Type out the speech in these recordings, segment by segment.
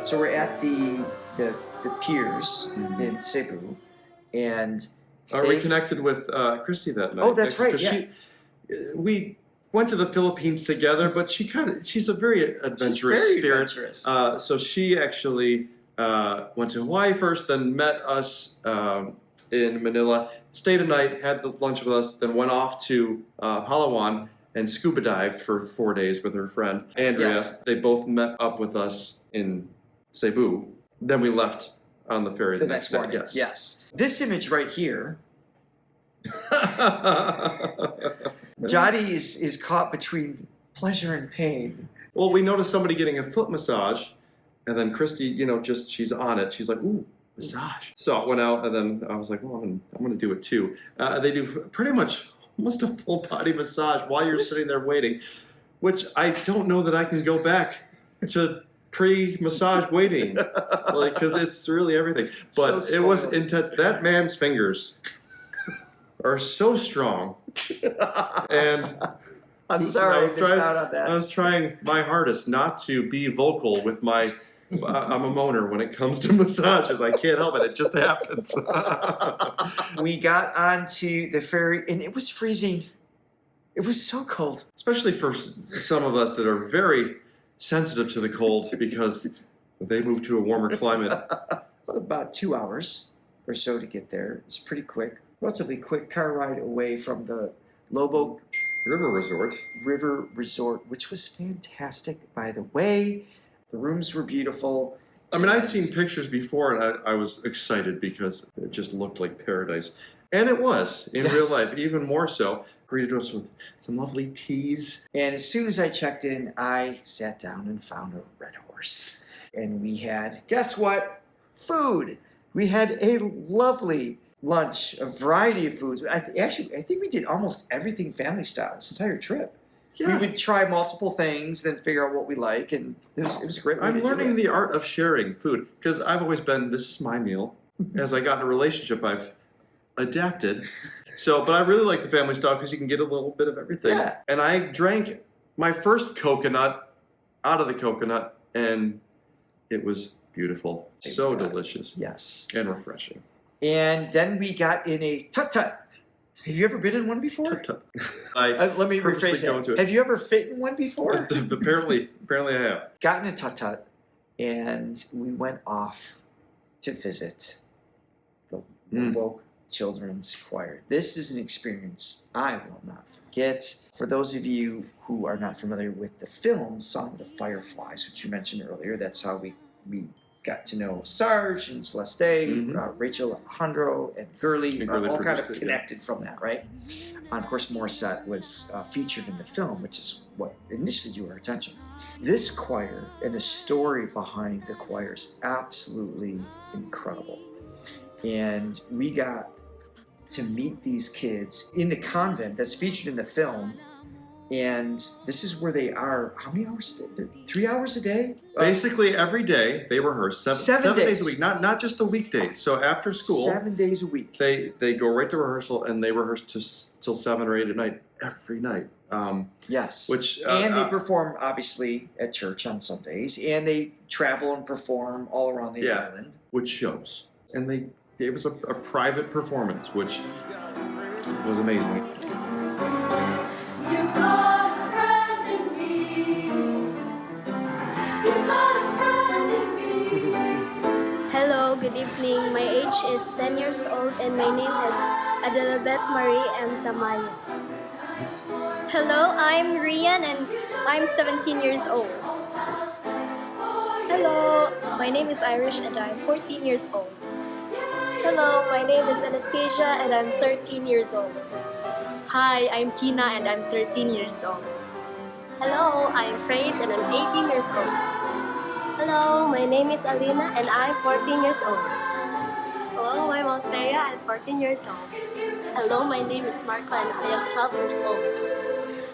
So we're at the Piers in Cebu, and we connected with Christy that night. Oh, that's right. Yeah. We went to the Philippines together, but she's a very adventurous spirit. So she actually went to Hawaii first, then met us in Manila, stayed a night, had the lunch with us, then went off to Palawan and scuba dived for 4 days with her friend Andrea. Yes. They both met up with us in Cebu. Then we left on the ferry the next day. morning. Yes. This image right here, Johnny is caught between pleasure and pain. Well, we noticed somebody getting a foot massage, and then Christy, she's on it. She's like, ooh, massage. So it went out, and then I was like, well, I'm going to do it too. They do pretty much almost a full body massage while you're sitting there waiting, which I don't know that I can go back to pre-massage waiting, because it's really everything. But So it was intense. That man's fingers are so strong, and I'm sorry I missed out on that. I was trying my hardest not to be vocal with my. I'm a moaner when it comes to massages. I can't help it. It just happens. We got onto the ferry, and it was freezing. It was so cold. Especially for some of us that are very sensitive to the cold because they move to a warmer climate. About 2 hours or so to get there. It's pretty quick. Relatively quick car ride away from the Loboc River Resort, which was fantastic, by the way. The rooms were beautiful. I mean, I'd seen pictures before, and I was excited because it just looked like paradise. And it was, in real life, even more so. Greeted us with some lovely teas. And as soon as I checked in, I sat down and found a red horse. And we had, guess what? Food. We had a lovely lunch, a variety of foods. I think we did almost everything family style this entire trip. Yeah. We would try multiple things, then figure out what we like, and it was a great way to do it. I'm learning the art of sharing food, because I've always been, this is my meal. As I got in a relationship, I've adapted. But I really like the family style because you can get a little bit of everything. Yeah. And I drank my first coconut out of the coconut, and it was beautiful. So delicious. Yes. And refreshing. And then we got in a tut-tut. Have you ever been in one before? Tut-tut. Let me rephrase that. Have you ever fit in one before? Apparently I have. Got in a tut-tut, and we went off to visit the Loboc Children's Choir. This is an experience I will not forget. For those of you who are not familiar with the film Song of the Fireflies, which you mentioned earlier, that's how we got to know Sarge and Celeste, Rachel, Alejandro, and Gurley, all kind of connected from that, right? And of course, Morissette was featured in the film, which is what initially drew our attention. This choir and the story behind the choir is absolutely incredible. And we got to meet these kids in the convent that's featured in the film. And this is where they are. How many hours a day? 3 hours a day? Basically, every day they rehearse seven days a week, not just the weekdays. So after school, 7 days a week. They go right to rehearsal, and they rehearse till 7 or 8 at night every night. Yes. And they perform obviously at church on Sundays, and they travel and perform all around the island, which shows. And they gave us a private performance, which was amazing. You've got a friend in me. You've got a friend in me. Hello, good evening. My age is 10 years old and my name is Adelabeth Marie M. Tamayo. Hello, I'm Rian and I'm 17 years old. Hello, my name is Irish and I'm 14 years old. Hello, my name is Anastasia and I'm 13 years old. Hi, I'm Kina and I'm 13 years old. Hello, I'm Praise and I'm 18 years old. Hello, my name is Alina and I'm 14 years old. Hello, I'm Althea and 14 years old. Hello, my name is Marco and I am 12 years old.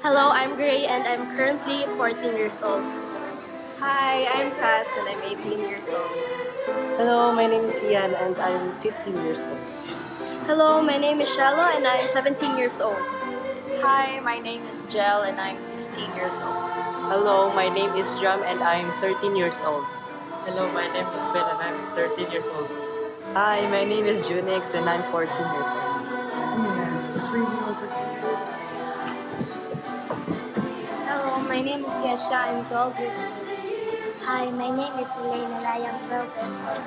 Hello, I'm Gray and I'm currently 14 years old. Hi, I'm Cass and I'm 18 years old. Hello, my name is Kian and I'm 15 years old. Hello, my name is Shallow and I'm 17 years old. Hi, my name is Jel and I'm 16 years old. Hello, my name is Jam and I'm 13 years old. Hello, my name is Ben and I'm 13 years old. Hi, my name is Junix and I'm 14 years old. And Srini over here. Hello, my name is Yesha. I'm 12 years old. Hi, my name is Elena and I am 12 years old.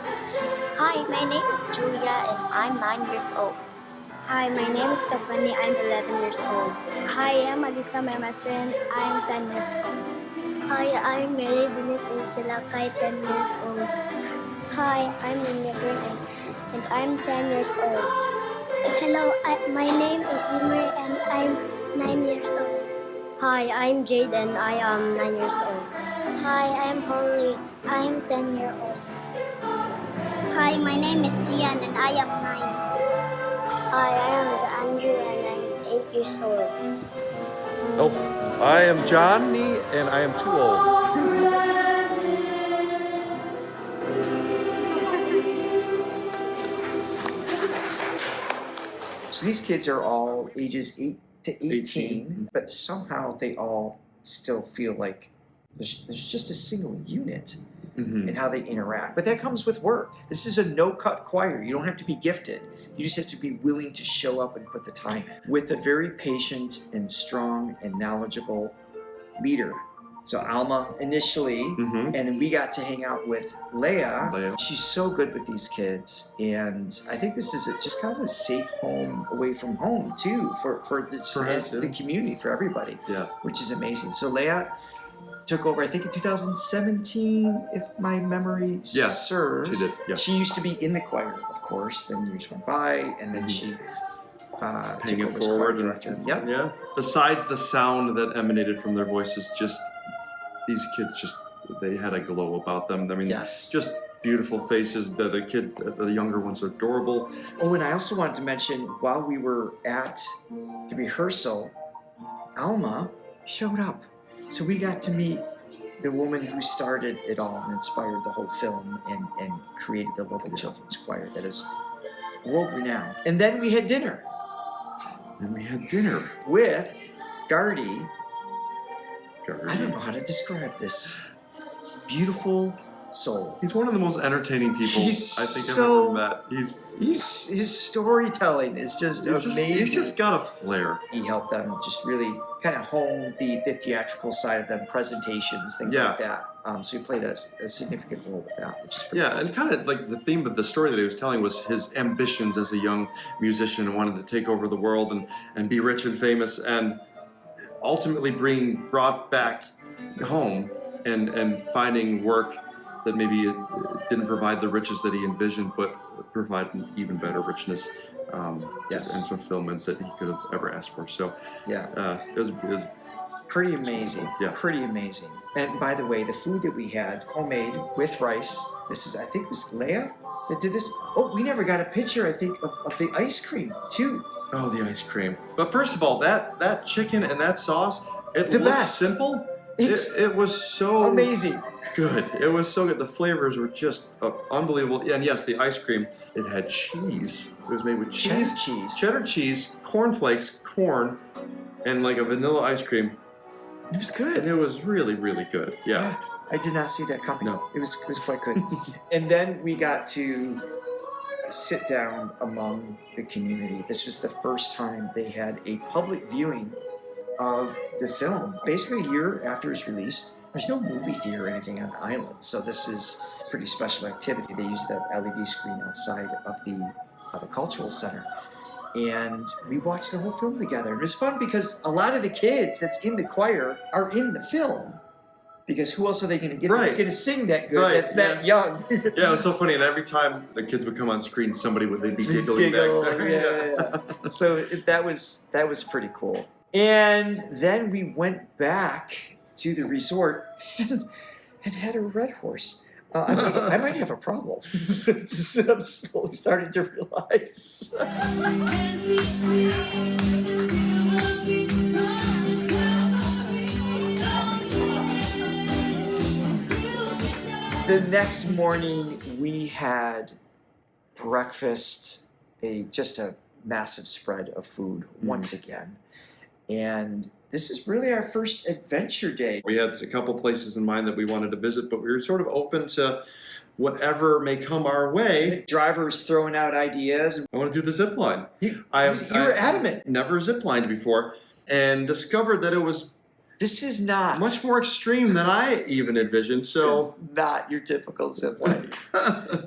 Hi, my name is Julia and I'm 9 years old. Hi, my name is Stephanie. I'm 11 years old. Hi, I'm Alisa, my master, and I'm 10 years old. Hi, I'm Mary Denise Silakay, 10 years old. Hi, I'm Linya Green and I'm 10 years old. Hello, my name is Zimri and I'm 9 years old. Hi, I'm Jade and I am 9 years old. Hi, I'm Holly. I'm 10 years old. Hi, my name is Gian and I am 9. Hi, I am Andrew and I'm 8 years old. Nope. I am Johnny, and I am too old. So these kids are all ages 8 to 18, 18. but somehow they all still feel like there's just a single unit in how they interact. But that comes with work. This is a no-cut choir. You don't have to be gifted. You just have to be willing to show up and put the time in. With a very patient and strong and knowledgeable leader. So Alma initially, and then we got to hang out with Leia. She's so good with these kids, and I think this is just kind of a safe home away from home too for the community, for everybody. Yeah. Which is amazing. So Leia took over, I think, in 2017, if my memory serves. She did. Yeah. She used to be in the choir, of course. Then years went by, and then she paying took it over as forward. choir director. Yep. Yeah. Besides the sound that emanated from their voices, just these kids, they had a glow about them. I mean, just beautiful faces. The younger ones are adorable. Oh, and I also wanted to mention, while we were at the rehearsal, Alma showed up. So we got to meet the woman who started it all and inspired the whole film and created the local children's choir that is world-renowned. And then we had dinner. With Gardy. I don't know how to describe this. Beautiful soul. He's one of the most entertaining people I think I've ever met. His storytelling is just amazing. He's just got a flair. He helped them just really kind of hone the theatrical side of them, presentations, things like that. So he played a significant role with that, which is pretty cool. And kind of like the theme of the story that he was telling was his ambitions as a young musician and wanted to take over the world and be rich and famous, and ultimately brought back home and finding work that maybe it didn't provide the riches that he envisioned, but provide an even better richness and fulfillment that he could have ever asked for. So it was pretty amazing. Yeah. Pretty amazing. And by the way, the food that we had, homemade with rice. This is, I think it was Leia that did this. Oh, we never got a picture, I think, of the ice cream too. Oh, the ice cream. But first of all, that chicken and that sauce, it The looked best. simple. It was so amazing. Good. It was so good. The flavors were just unbelievable. And yes, the ice cream, it had cheese. It was made with cheddar cheese, cornflakes, corn, and like a vanilla ice cream. It was good. And it was really, really good. Yeah. I did not see that coming. No. It was quite good. And then we got to sit down among the community. This was the first time they had a public viewing of the film. Basically a year after it's released. There's no movie theater or anything on the island, so this is a pretty special activity. They used the LED screen outside of the cultural center. And we watched the whole film together. It was fun because a lot of the kids that's in the choir are in the film. Because who else are they going to get that's going to sing that good, that's that young? Yeah, it was so funny. And every time the kids would come on screen, they'd be giggling back there. So that was pretty cool. And then we went back to the resort and had a red horse. I might have a problem. I'm slowly starting to realize. The next morning we had breakfast, just a massive spread of food once again. And this is really our first adventure day. We had a couple places in mind that we wanted to visit, but we were sort of open to whatever may come our way. The driver's throwing out ideas. I want to do the zip line. You were adamant. Never zip lined before, and discovered that it was This is not much more extreme than I even envisioned. This So is not your typical zip line.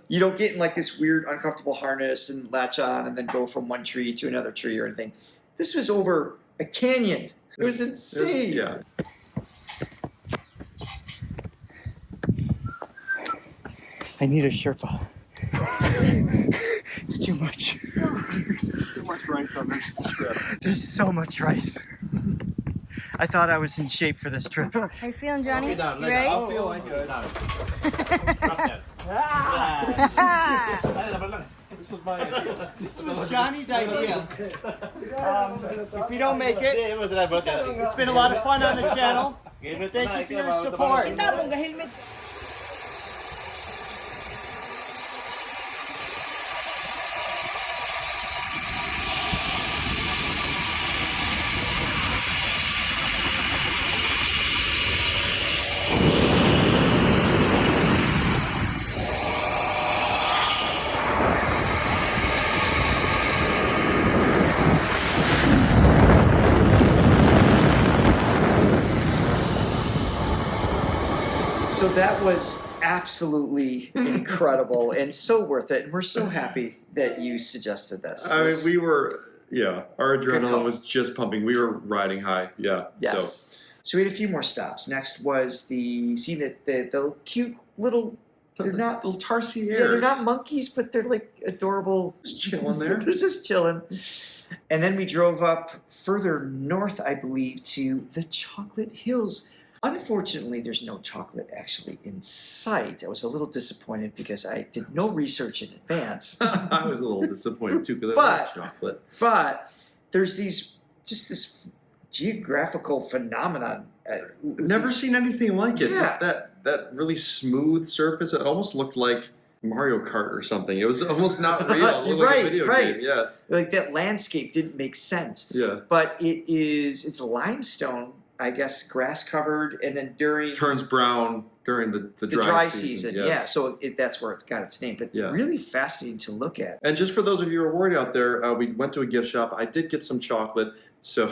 You don't get in like this weird, uncomfortable harness and latch on and then go from one tree to another tree or anything. This was over a canyon. It was insane. Yeah. I need a Sherpa. It's too much. Too much rice on this trip. There's so much rice. I thought I was in shape for this trip. How you feeling, Johnny? You ready? I'll feel I sit down. This was my idea. This was Johnny's idea. If you don't make it, it's been a lot of fun on the channel. Thank you for your support. So that was absolutely incredible and so worth it. And we're so happy that you suggested this. I mean, we were, our Good call. adrenaline was just pumping. We were riding high, Yes. So we had a few more stops. Next was the cute little. They're not little Tarsiers. Yeah, they're not monkeys, but they're like adorable. Just chilling there. They're just chilling. And then we drove up further north, I believe, to the Chocolate Hills. Unfortunately, there's no chocolate actually in sight. I was a little disappointed because I did no research in advance. I was a little disappointed too because I But- love chocolate. But there's this geographical phenomenon. Never seen anything like it. Yeah. Just that really smooth surface. It almost looked like Mario Kart or something. It was almost not real. It looked like a video Right. game. Yeah. Like that landscape didn't make sense. Yeah. But it's limestone, I guess, grass covered, and then during Turns brown during the dry season. Yes. Yeah, so that's where it's got its name. But Yeah. really fascinating to look at. And just for those of you who are worried out there, we went to a gift shop. I did get some chocolate, so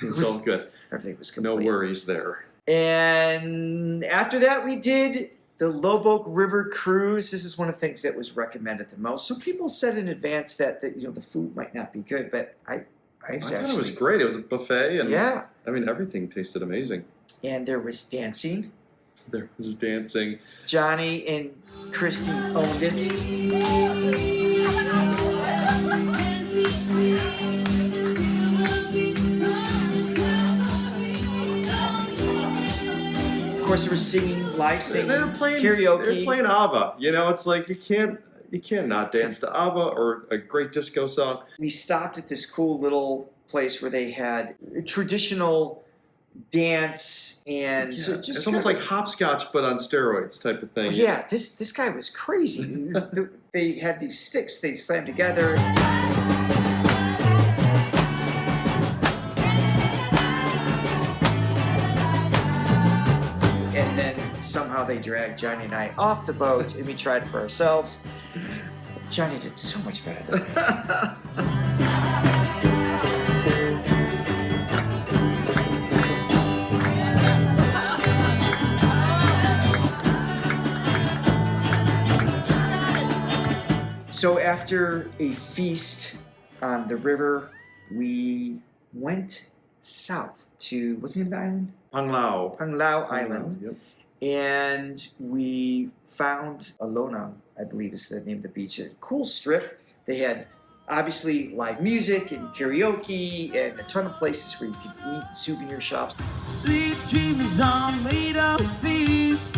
it's all good. Everything was No complete. worries there. And after that, we did the Loboc River Cruise. This is one of the things that was recommended the most. So people said in advance that the food might not be good, but I thought it was great. It was a buffet, and Yeah. I mean everything tasted amazing. And there was dancing. There was dancing. Johnny and Christy owned it. Of course, there was singing, live singing, They were playing karaoke. They were playing ABBA. It's like you can't not dance to ABBA or a great disco song. We stopped at this cool little place where they had traditional dance and so just it's almost like hopscotch but on steroids type of thing. yeah, this guy was crazy. They had these sticks they slammed together. And then somehow they dragged Johnny and I off the boat and we tried for ourselves. Johnny did so much better than me. So after a feast on the river, we went south to, what's the name of the island? Panglao. Panglao Island. Yep. And we found Alona, I believe is the name of the beach. A cool strip. They had obviously live music and karaoke and a ton of places where you could eat, souvenir shops. Sweet dreams are made of these.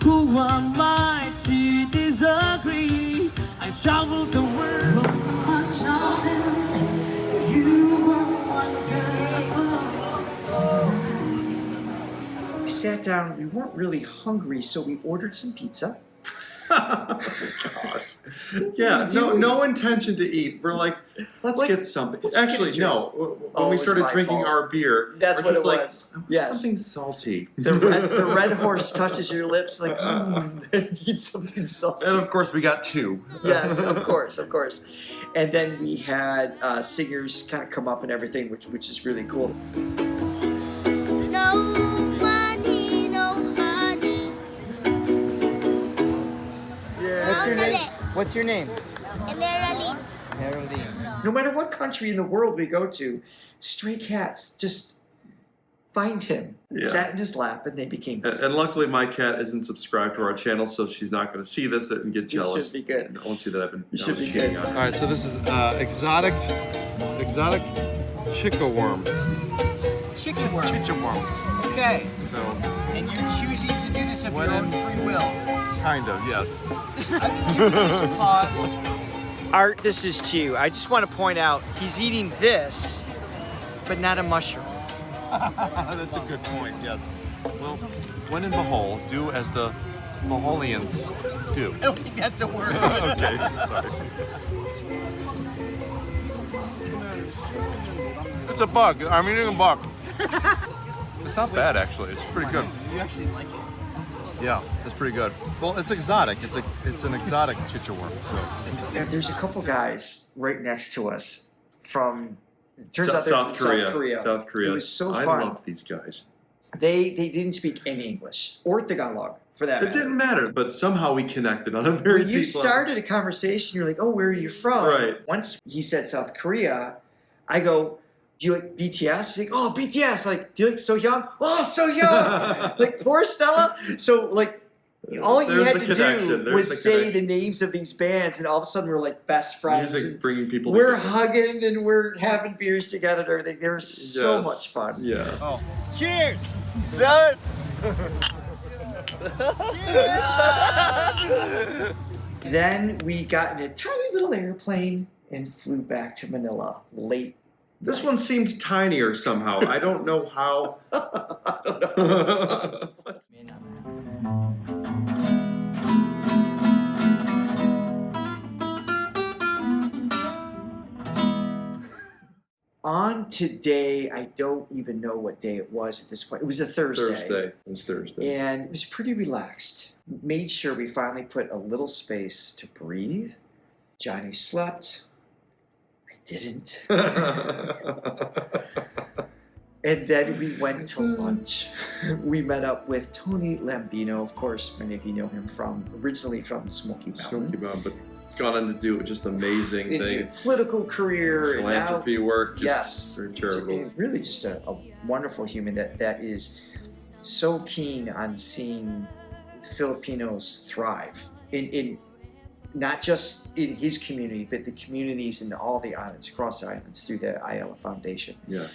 Who am I to disagree? I traveled the world. You were wonderful. We sat down, we weren't really hungry, so we ordered some pizza. Gosh. Yeah, no intention to eat. We're like, let's get something. Actually, no. When we started drinking our beer, That's we're what just it like, was. Yes. something salty. The red horse touches your lips like, I need something salty. And of course, we got 2. Yes, of course. And then we had singers kind of come up and everything, which is really cool. No money, no honey. What's your name? What's your name? Emerald. No matter what country in the world we go to, stray cats just find him. Yeah. Sat in his lap, and they became besties. And luckily, my cat isn't subscribed to our channel, so she's not going to see this and get You jealous. should be good. I won't see that I've been You should be cheating good. on. All right, so this is exotic chica worm. Chicken worm. Chicha worm. Okay. So, And you're choosing to do this of your own free will. kind of, yes. I mean, give this a pause. Art, this is to you. I just want to point out, he's eating this, but not a mushroom. That's a good point, yes. Well, when in Bohol, do as the Boholians do. I don't think that's a word. Okay, sorry. It's a bug. I'm eating a bug. It's not bad, actually. It's pretty good. You actually like it. Yeah, it's pretty good. Well, it's exotic. It's an exotic chicha worm. So Yeah, there's a couple guys right next to us from. Turns out they're South from Korea. South Korea. It was so I fun. love these guys. They didn't speak any English or Tagalog for that It matter. didn't matter, but somehow we connected on a very When you deep level. started a conversation, you're like, "Oh, where are you from?" Right. Once he said South Korea, I go, "Do you like BTS?" He's like, "Oh, BTS." Like, "Do you like So Young?" "Oh, So Young." Like for Stella. So like, all you There's had the to connection. do There's was the say connection. the names of these bands, and all of a sudden we're like best friends. Music and bringing people we're together. hugging and we're having beers together and everything. They were so Yes. much fun. Yeah. Oh. Cheers! Then we got in a tiny little airplane and flew back to Manila late. This one seemed tinier somehow. I don't know how. I don't know. On today, I don't even know what day it was at this point. It was a Thursday. It was Thursday. And it was pretty relaxed. Made sure we finally put a little space to breathe. Johnny slept. I didn't. And then we went to lunch. We met up with Tony Lambino. Of course, many of you know him originally from Smoky Mountain. Smoky Mountain, but gone on to do just amazing Into thing. political career. And now, Philanthropy work, just yes. very charitable. Really just a wonderful human that is so keen on seeing Filipinos thrive in not just in his community, but the communities in all the islands, across the islands, through the Ayala Foundation. Yeah.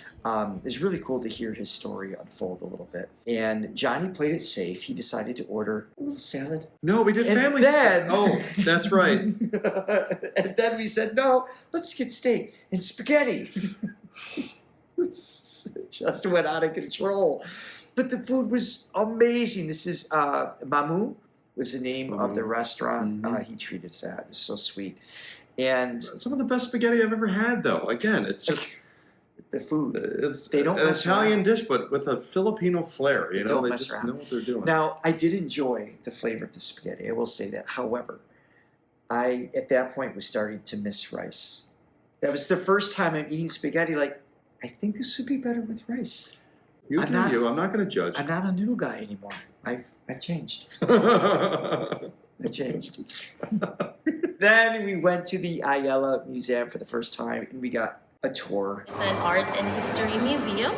It's really cool to hear his story unfold a little bit. And Johnny played it safe. He decided to order a little salad. No, we did And family then- Oh, that's right. And then we said, no, let's get steak and spaghetti. It just went out of control. But the food was amazing. This is Mamu was the name of the restaurant. Mhm. He treated us that. It was so sweet. And Some of the best spaghetti I've ever had, though. Again, it's just the food. it's They don't an mess Italian around. dish, but with a Filipino flair. You They know, don't they mess just around. know what they're doing. Now, I did enjoy the flavor of the spaghetti. I will say that. However, I, at that point, was starting to miss rice. That was the first time I'm eating spaghetti. Like, I think this would be better with rice. You I'm do not- you. I'm not going to judge. I'm not a noodle guy anymore. I've changed. I changed. Then we went to the Ayala Museum for the first time, and we got a tour. It's an art and history museum.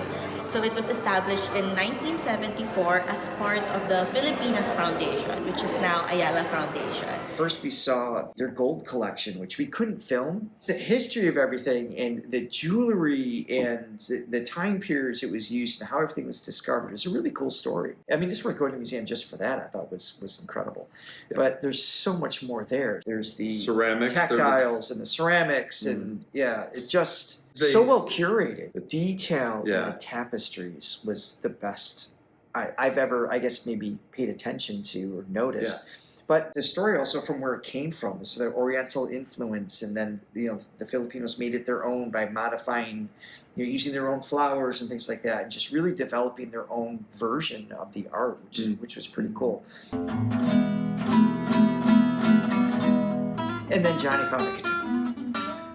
So it was established in 1974 as part of the Filipinas Foundation, which is now Ayala Foundation. First, we saw their gold collection, which we couldn't film. The history of everything and the jewelry and the time periods it was used and how everything was discovered is a really cool story. I mean, it's worth going to the museum just for that. I thought was incredible. Yeah. But there's so much more there. There's the Ceramics. tactiles and the ceramics and yeah, it just so well curated. The detail in the tapestries was the best I've ever, I guess, maybe paid attention to or noticed. But the story also from where it came from, so the Oriental influence, and then the Filipinos made it their own by modifying, using their own flowers and things like that, and just really developing their own version of the art, which was pretty cool. And then Johnny found a guitar.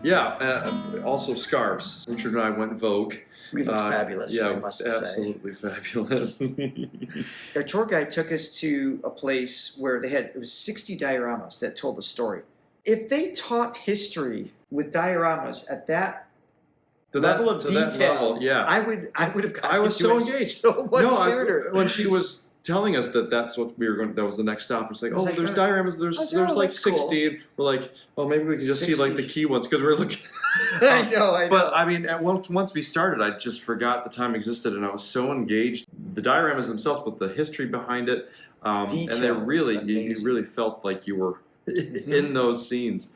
Yeah, also scarves. Richard and I went Vogue. We looked fabulous, yeah, I must absolutely fabulous. Our tour guide took us to a place where it was 60 dioramas that told the story. If they taught history with dioramas at that level of detail, I would have gotten I was so engaged so much sooner. When she was telling us that's what we were going, that was the next stop. It's like, oh, there's dioramas. There's like 60. Cool. We're like, oh, maybe we can just 60. See like the key ones because we're looking. I know. But I mean, once we started, I just forgot the time existed, and I was so engaged. The dioramas themselves, but the history behind it, and they really, you really felt like you were in those scenes.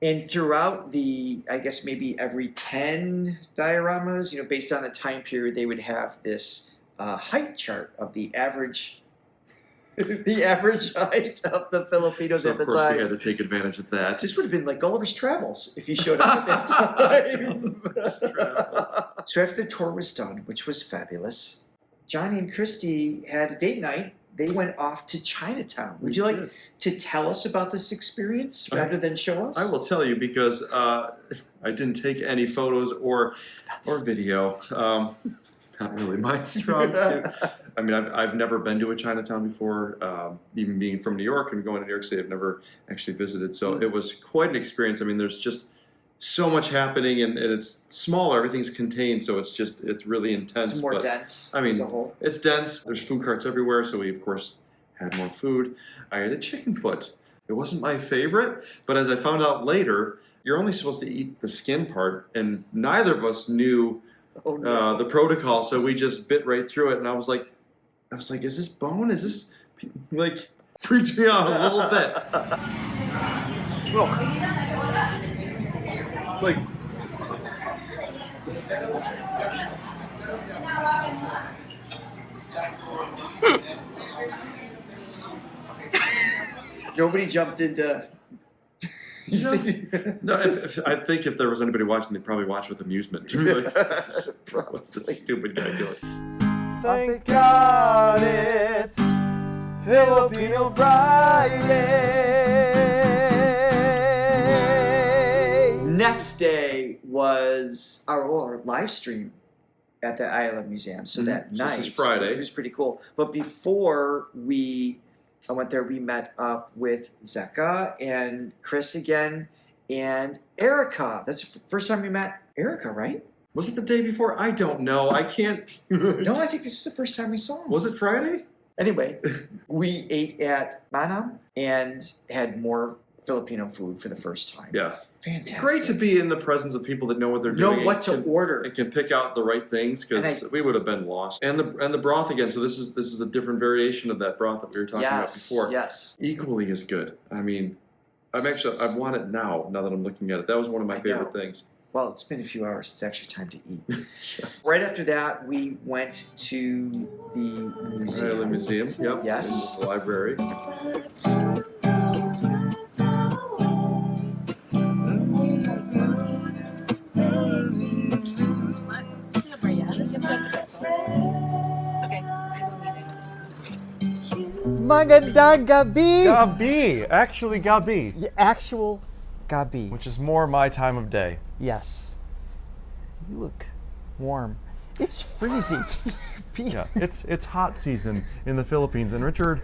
And throughout I guess maybe every 10 dioramas, based on the time period, they would have this height chart of the average height of the Filipinos at the time. So, of course, we had to take advantage of that. This would have been like Gulliver's Travels if you showed up at that time. So after the tour was done, which was fabulous, Johnny and Christy had a date night. They went off to Chinatown. Would you like to tell us about this experience rather than show us? I will tell you because I didn't take any photos or video. It's not really my strong suit. I mean, I've never been to a Chinatown before. Even being from New York and going to New York City, I've never actually visited. So it was quite an experience. I mean, there's just so much happening, and it's smaller. Everything's contained, so it's really intense. It's more dense. I mean, as a whole. It's dense. There's food carts everywhere, so we of course had more food. I had a chicken foot. It wasn't my favorite, but as I found out later, you're only supposed to eat the skin part, and neither of us knew the protocol, so we just bit right through it. And I was like, is this bone? Is this like freaked me out a little bit? Like, nobody jumped into. No, I think if there was anybody watching, they'd probably watch with amusement. Like, what's this stupid guy doing? Thank God it's Filipino Friday. Next day was our live stream at the Ayala Museum. So that night, this is Friday. It was pretty cool. But before I went there, we met up with Zeka and Chris again and Erica. That's the first time we met Erica, right? Was it the day before? I don't know. I can't. No, I think this is the first time we saw him. Was it Friday? Anyway, we ate at Manam and had more Filipino food for the first time. Yeah. Fantastic. Great to be in the presence of people that know what they're doing. Know what to order. And can pick out the right things, because we would have been lost. And the broth again. So this is a different variation of that broth that we were talking about before. Yes. Equally as good. I mean, I want it now that I'm looking at it. That was one of my favorite things. Well, it's been a few hours. It's actually time to eat. Right after that, we went to the museum. The museum, yep. Yes. In the library. Magandang gabi! Gabi! Actually, gabi. Yeah, actual gabi. Which is more my time of day. Yes. You look warm. It's freezing. Yeah, it's hot season in the Philippines, and Richard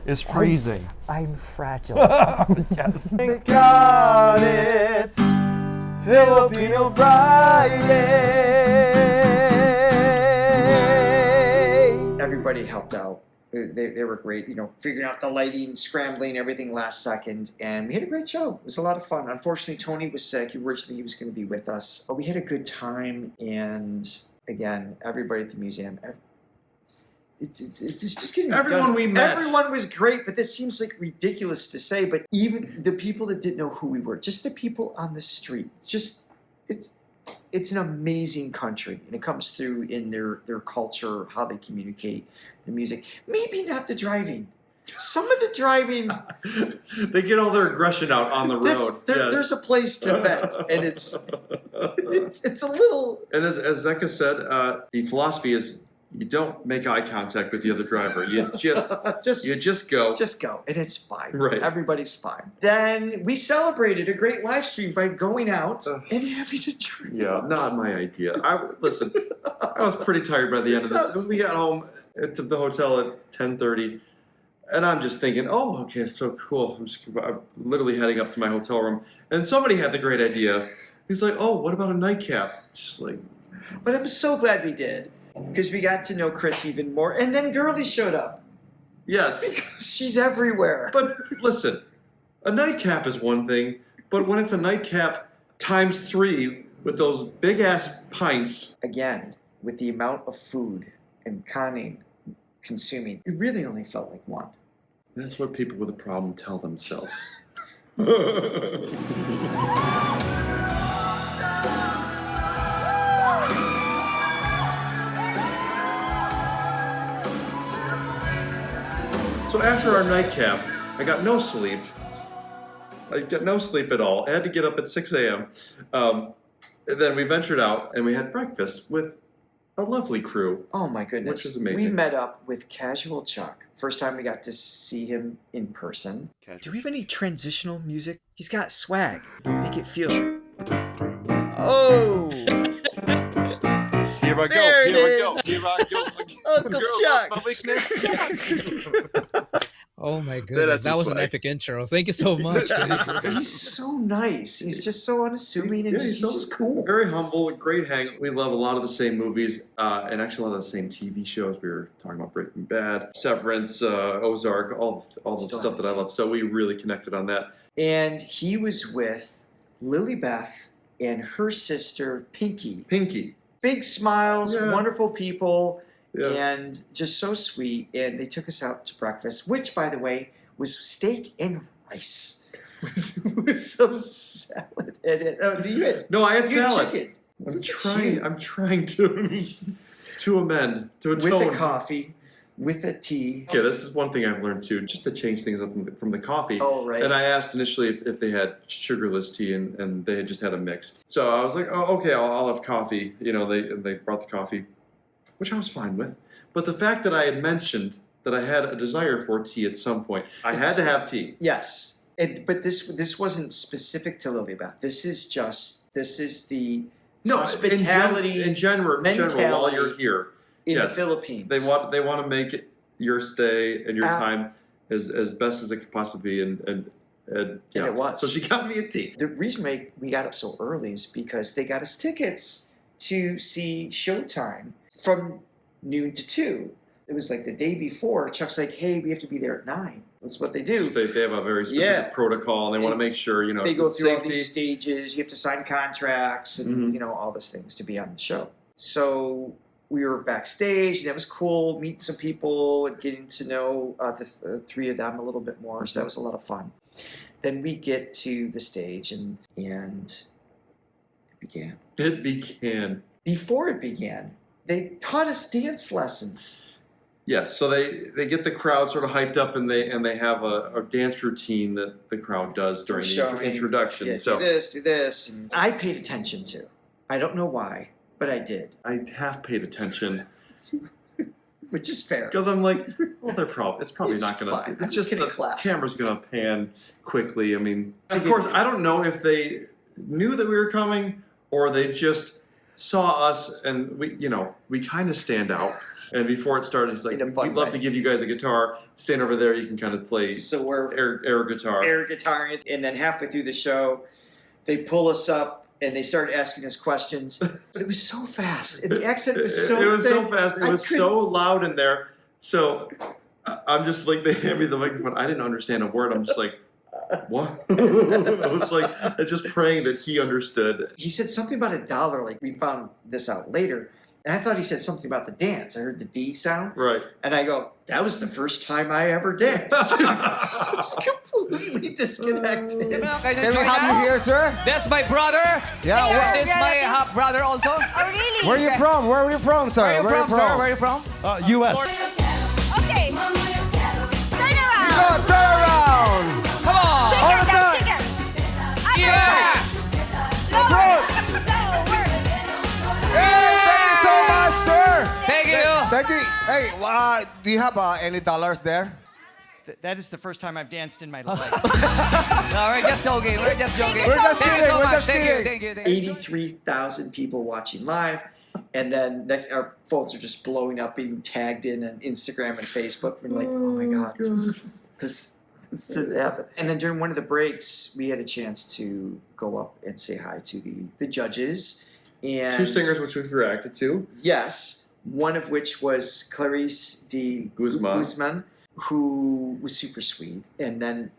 is freezing. I'm fragile. Yes. Thank God it's Filipino Friday. Everybody helped out. They were great, figuring out the lighting, scrambling, everything last second, and we had a great show. It was a lot of fun. Unfortunately, Tony was sick. Originally, he was going to be with us, but we had a good time. And again, everybody at the museum, it's just getting everyone done. We met. Everyone was great, but this seems like ridiculous to say. But even the people that didn't know who we were, just the people on the street, it's an amazing country, and it comes through in their culture, how they communicate, the music. Maybe not the driving. Some of the driving, they get all their aggression out on the road. There's a place to vent, and it's a little. And as Zeka said, the philosophy is you don't make eye contact with the other driver. You just go. Just go, and it's fine. Right. Everybody's fine. Then we celebrated a great live stream by going out and having a drink. Yeah, not my idea. Listen, I was pretty tired by the end of this. We got home to the hotel at 10:30, and I'm just thinking, oh, okay, so cool. I'm literally heading up to my hotel room, and somebody had the great idea. He's like, oh, what about a nightcap? Just like, but I'm so glad we did. Because we got to know Chris even more. And then Girlie showed up. Yes. Because she's everywhere. But listen, a nightcap is one thing, but when it's a nightcap times 3 with those big-ass pints. Again, with the amount of food and consuming, it really only felt like one. That's what people with a problem tell themselves. So after our nightcap, I got no sleep. I got no sleep at all. I had to get up at 6 a.m. And then we ventured out and we had breakfast with a lovely crew. Oh my goodness. Which was amazing. We met up with Cashual Chuck. First time we got to see him in person. Do we have any transitional music? He's got swag. Make it feel. Oh! Here I go. There it Here I go. is. Here I go. Uncle Girl, Chuck. what's my weakness? Oh my goodness, that was an epic intro. Thank you so much. He's so nice. He's just so unassuming and he's just cool. Very humble, great hang. We love a lot of the same movies and actually a lot of the same TV shows. We were talking about Breaking Bad, Severance, Ozark, all the stuff that I love. So we really connected on that. And he was with Lily Beth and her sister Pinky. Big smiles, wonderful people. Yeah. And just so sweet. And they took us out to breakfast, which, by the way, was steak and rice with some salad. No, I had salad. Chicken. I'm trying to amend, to atone. With a coffee, with a tea. Okay, this is one thing I've learned too, just to change things up from the coffee. Oh, right. And I asked initially if they had sugarless tea, and they had just had a mix. So I was like, oh, okay, I'll have coffee. You know, they brought the coffee, which I was fine with. But the fact that I had mentioned that I had a desire for tea at some point, I had to have tea. Yes. But this wasn't specific to Lily Beth. This is the hospitality in general while you're here. In the Philippines. They want to make your stay and your time as best as it could possibly be. And it was. So she got me a tea. The reason we got up so early is because they got us tickets to see Showtime from noon to 2. It was like the day before. Chuck's like, hey, we have to be there at 9. That's what they do. They have a very specific protocol, and they want to make sure, they go through all these stages. You have to sign contracts and, all these things to be on the show. So we were backstage, and that was cool, meeting some people and getting to know the 3 of them a little bit more. So that was a lot of fun. Then we get to the stage, and it began. It began. Before it began, they taught us dance lessons. Yes, so they get the crowd sort of hyped up, and they have a dance routine that the crowd does during the introduction. Yeah, so do this. And I paid attention to. I don't know why, but I did. I have paid attention. Which is fair. Because I'm like, well, it's probably not going to. It's just the camera's going to pan quickly. I mean, of course, I don't know if they knew that we were coming or they just saw us and we kind of stand out. And before it started, he's like, we'd love to give you guys a guitar. Stand over there, you can kind of play air guitar. Air guitar. And then halfway through the show, they pull us up and they started asking us questions. It was so fast. And the accent was so It was so fast. It was so loud in there. So I'm just like, they hand me the microphone. I didn't understand a word. I'm just like, what? I was like, just praying that he understood. He said something about $1. Like, we found this out later. And I thought he said something about the dance. I heard the D sound. Right. And I go, that was the first time I ever danced. I was completely disconnected. Can we have you here, sir? That's my brother. Yeah. This is my half brother also. Oh, really? Where are you from? Where are you from, sir? Where are you from, sir? Where are you from? U.S. Okay. Turn around. turn around. Come on. All the time. Yeah. Approach. Hey, thank you so much, sir. Thank you. Thank you. Hey, do you have any dollars there? That is the first time I've danced in my life. No, we're just joking. We're just joking. We're just Thank you kidding. so We're much. just Thank you. kidding. Thank you. Thank you. 83,000 people watching live. And then next, our phones are just blowing up, being tagged in on Instagram and Facebook. We're like, oh my God, this didn't happen. And then during one of the breaks, we had a chance to go up and say hi to the judges. And 2 singers which we've reacted to. Yes, one of which was Clarice de Guzman, who was super sweet. And then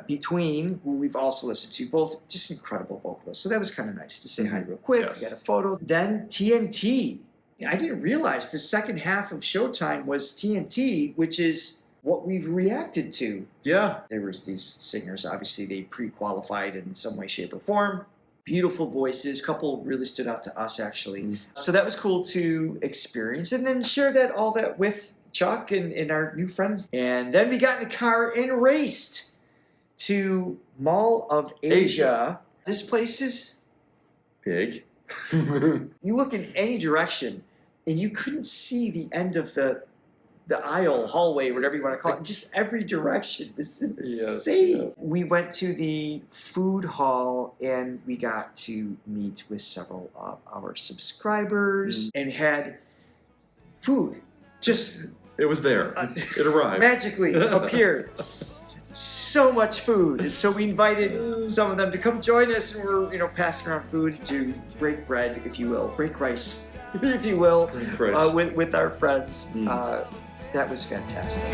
Between, who we've also listened to, both just incredible vocalists. So that was kind of nice to say hi real quick. Yes. We got a photo. Then TNT. I didn't realize the second half of Showtime was TNT, which is what we've reacted to. Yeah. There was these singers. Obviously, they pre-qualified in some way, shape, or form. Beautiful voices. Couple really stood out to us, actually. So that was cool to experience. And then share all that with Chuck and our new friends. And then we got in the car and raced to Mall of Asia. This place is big. You look in any direction and you couldn't see the end of the aisle, hallway, whatever you want to call it. Just every direction. This is insane. Yes. We went to the food hall and we got to meet with several of our subscribers and had food. Just it was there. It arrived. Magically appeared. So much food, and so we invited some of them to come join us, and we're passing around food to break bread, if you will, break rice, if you will, with our friends. That was fantastic.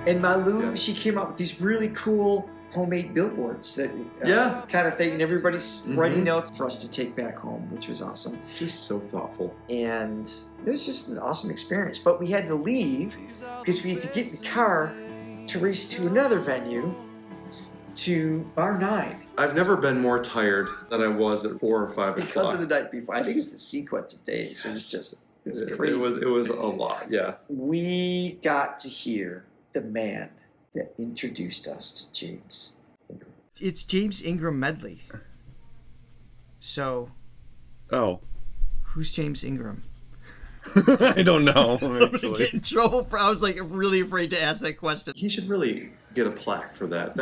And Malu, she came up with these really cool homemade billboards that kind of thing, and everybody's writing notes for us to take back home, which was awesome. Just so thoughtful. And it was just an awesome experience. But we had to leave because we had to get in the car to race to another venue, to Bar 9. I've never been more tired than I was at 4 or 5 o'clock. Because of the night before. I think it's the sequence of days. It was just crazy. It was a lot, yeah. We got to hear the man that introduced us to James Ingram. It's James Ingram medley. So. Oh. Who's James Ingram? I don't know. I'm gonna get in trouble for. I was like really afraid to ask that question. He should really get a plaque for that.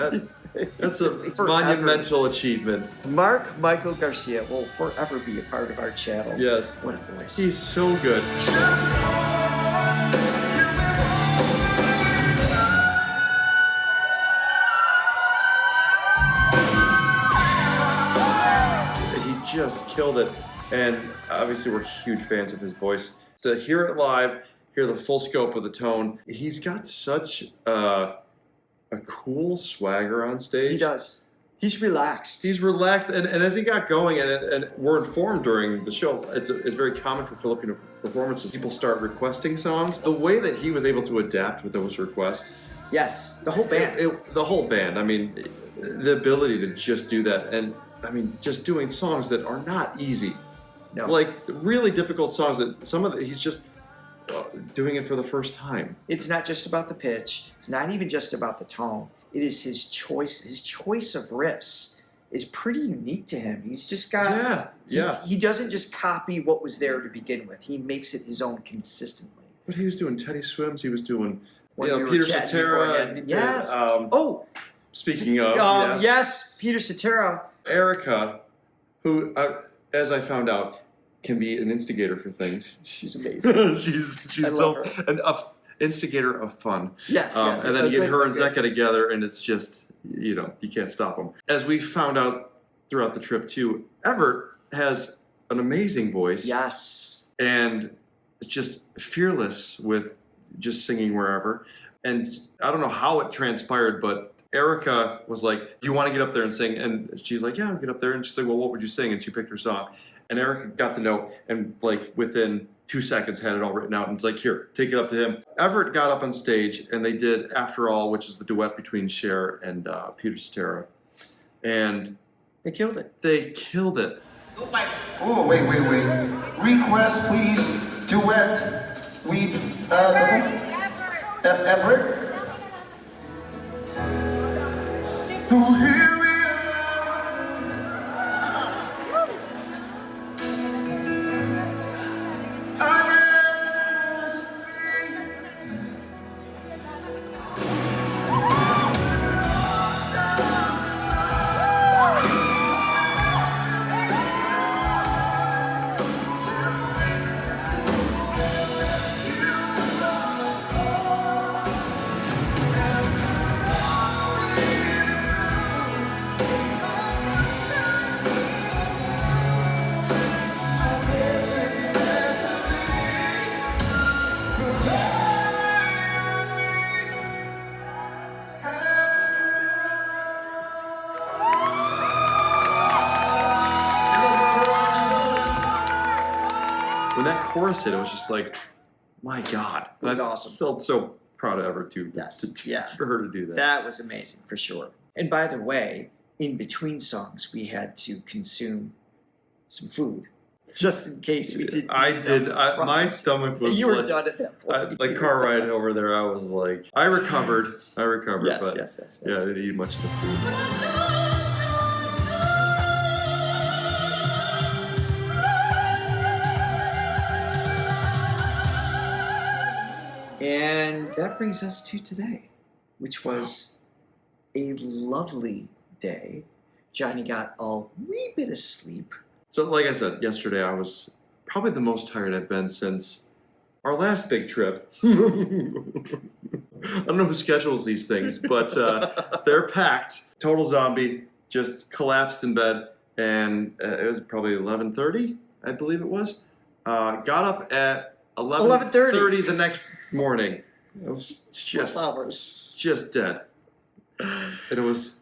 That's a monumental achievement. Mark Michael Garcia will forever be a part of our channel. Yes. What a voice. He's so good. Just killed it, and obviously we're huge fans of his voice. To hear it live, hear the full scope of the tone, he's got such a cool swagger on stage. He does. He's relaxed. He's relaxed, and as he got going, and we're informed during the show, it's very common for Filipino performances. People start requesting songs. The way that he was able to adapt with those requests. Yes, the whole band. The whole band. I mean, the ability to just do that, and I mean, just doing songs that are not easy. No. Like really difficult songs that he's just doing it for the first time. It's not just about the pitch. It's not even just about the tone. It is his choice. His choice of riffs is pretty unique to him. He's just got... He doesn't just copy what was there to begin with. He makes it his own consistently. But he was doing Teddy Swims. He was doing Peter Cetera. Yes. Speaking of... Yes, Peter Cetera. Erica, who, as I found out, can be an instigator for things. She's amazing. she's so an instigator of fun. Yes. And then you get her and Zeka together, and it's just you can't stop them. As we found out throughout the trip too, Everett has an amazing voice. Yes. And just fearless with just singing wherever. And I don't know how it transpired, but Erica was like, "You want to get up there and sing?" And she's like, "Yeah, I'll get up there." And she's like, "Well, what would you sing?" And she picked her song. And Erica got the note and like within 2 seconds had it all written out. And it's like, "Here, take it up to him." Everett got up on stage and they did After All, which is the duet between Cher and Peter Cetera. And they killed it. They killed it. Oh, wait. Request, please. Duet. We, Everett? Oh, here we When that chorus hit, it was just like, my God. It was I awesome. felt so proud of Everett too. Yes. Yeah. For her to do that. That was amazing, for sure. And by the way, in between songs, we had to consume some food. Just in case we didn't. My stomach was You were like, done at that point. Like car ride over there, I was like, I recovered. Yes, but yes. yeah, I didn't eat much of the food. And that brings us to today, which was a lovely day. Johnny got a wee bit of sleep. So like I said, yesterday I was probably the most tired I've been since our last big trip. I don't know who schedules these things, but they're packed. Total zombie, just collapsed in bed, and it was probably 11:30, I believe it was. Got up at 11:30 the next morning. It was just dead. And it was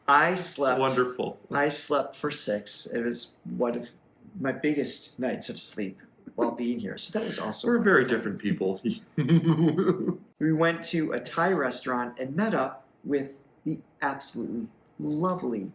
wonderful. I slept for 6. It was one of my biggest nights of sleep while being here. So that was awesome. We're very different people. We went to a Thai restaurant and met up with the absolutely lovely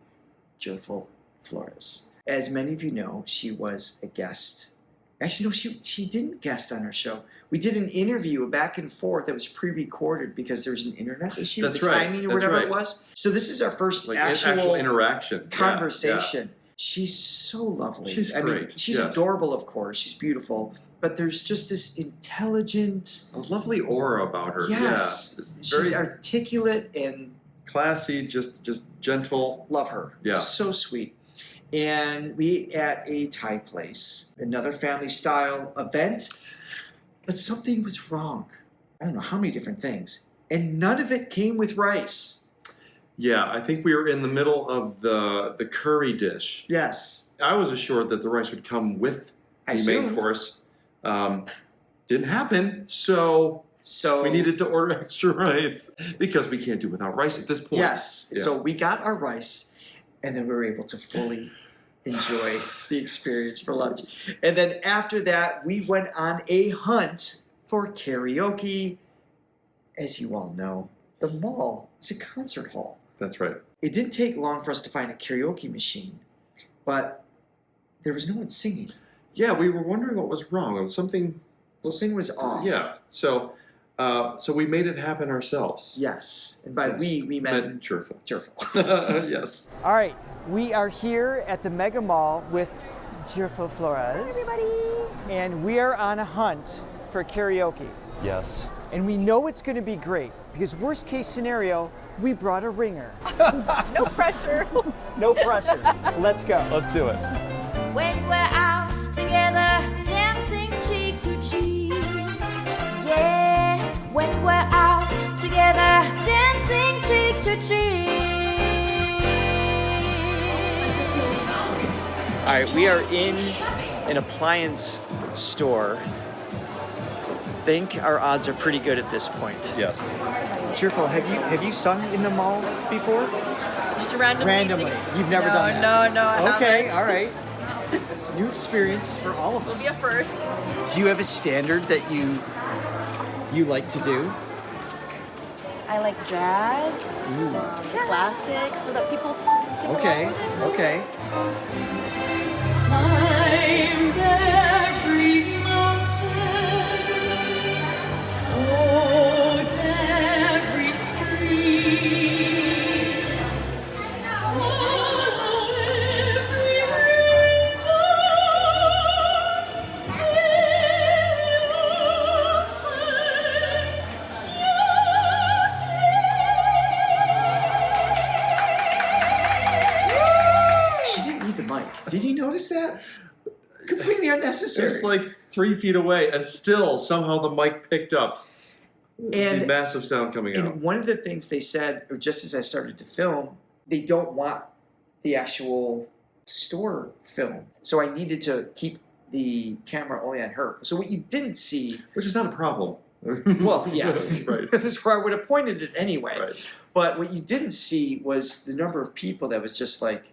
Gerphil Flores. As many of you know, she was a guest. Actually, no, she didn't guest on our show. We did an interview, a back and forth that was pre-recorded because there was an internet issue. That's the right. timing or That's whatever right. it was. So this is our first actual interaction. conversation. Yeah. She's so lovely. She's I mean, great. she's Yes. adorable, of course. She's beautiful. But there's just this intelligent... A lovely aura about her. Yes. Yeah. She's Very articulate and... classy, just gentle. Love her. Yeah. So sweet. And we at a Thai place, another family style event, but something was wrong. I don't know how many different things. And none of it came with rice. Yeah, I think we were in the middle of the curry dish. Yes. I was assured that the rice would come with I the main assumed. course. Didn't happen, so we needed to order extra rice because we can't do without rice at this point. Yes. Yeah. So we got our rice, and then we were able to fully enjoy the experience for lunch. And then after that, we went on a hunt for karaoke. As you all know, the mall is a concert hall. That's right. It didn't take long for us to find a karaoke machine, but there was no one singing. Yeah, we were wondering what was wrong. Something was off. Yeah. So we made it happen ourselves. Yes. And by we meant Gerphil. Yes. All right, we are here at the Mega Mall with Gerphil Flores. Hi, everybody. And we are on a hunt for karaoke. Yes. And we know it's going to be great because worst case scenario, we brought a ringer. No pressure. No pressure. Let's go. Let's do it. When we're out together, dancing cheek to cheek. Yes, when we're out together, dancing cheek to cheek. All right, we are in an appliance store, I think our odds are pretty good at this point. Yes. Gerphil, have you sung in the mall before? Just randomly. You've never done that? No, I Okay, haven't. all right. New experience for all of us. Will be a first. Do you have a standard that you like to do? I like jazz, classics, so that people sing along Okay, with it too. okay. Climbed every mountain, followed every stream, followed every river, till She didn't need the mic. Did you notice that? Completely unnecessary. It's like 3 feet away, and still somehow the mic picked up the massive sound coming out. And one of the things they said, or just as I started to film, they don't want the actual store film. So I needed to keep the camera only on her. So what you didn't see... Which is not a problem. Well, yeah. Right. That's where I would have pointed it anyway. Right. But what you didn't see was the number of people that was just like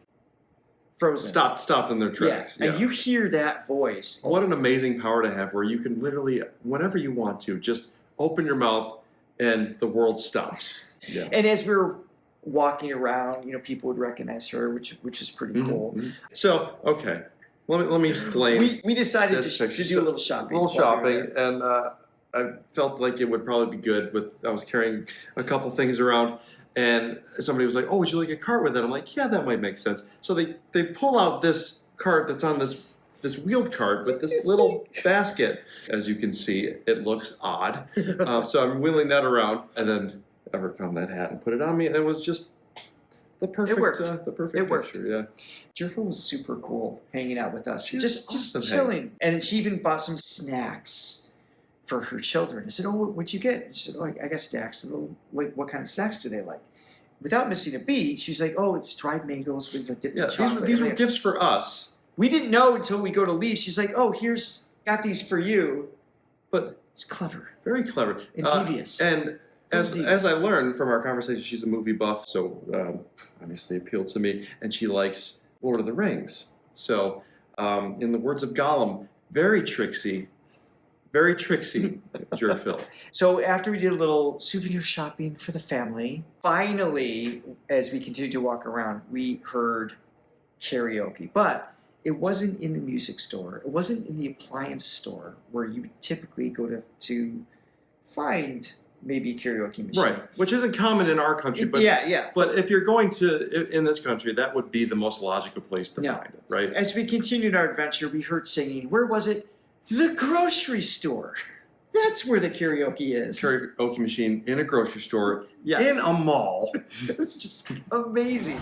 frozen. Stopped in their tracks. Yeah. And you hear that voice. What an amazing power to have where you can literally, whenever you want to, just open your mouth and the world stops. Yeah. And as we were walking around, you know, people would recognize her, which is pretty cool. Mm-hmm. So, okay. Let me explain. We decided this to picture. do a little shopping. A little shopping, and I felt like it would probably be good I was carrying a couple things around, and somebody was like, "Oh, would you like a cart with it?" I'm like, "Yeah, that might make sense." So they pull out this cart that's on this wheeled cart with this little basket. As you can see, it looks odd. So I'm wheeling that around, and then Everett found that hat and put it on me, and it was just the perfect. It worked. The perfect It worked. picture. Yeah. Gerphil was super cool hanging out with us. Just awesome. chilling. And then she even bought some snacks for her children. I said, "Oh, what'd you get?" She said, "Oh, I got snacks." And what kind of snacks do they like? Without missing a beat, she's like, "Oh, it's dried mangoes with dipped in chocolate." These were gifts for us. We didn't know until we go to leave. She's like, "Oh, got these for you." But it's clever. Very clever. And devious. And as I learned from our conversation, she's a movie buff, so obviously appealed to me, and she likes Lord of the Rings. So, in the words of Gollum, very tricksy, Gerphil. So after we did a little souvenir shopping for the family, finally, as we continued to walk around, we heard karaoke. But it wasn't in the music store. It wasn't in the appliance store where you would typically go to find maybe a karaoke machine. Right, which isn't common in our country. But Yeah. But if you're going in this country, that would be the most logical place to find it, right? As we continued our adventure, we heard singing. Where was it? The grocery store. That's where the karaoke is. Karaoke machine in a grocery store, Yes. in a mall. It's just amazing.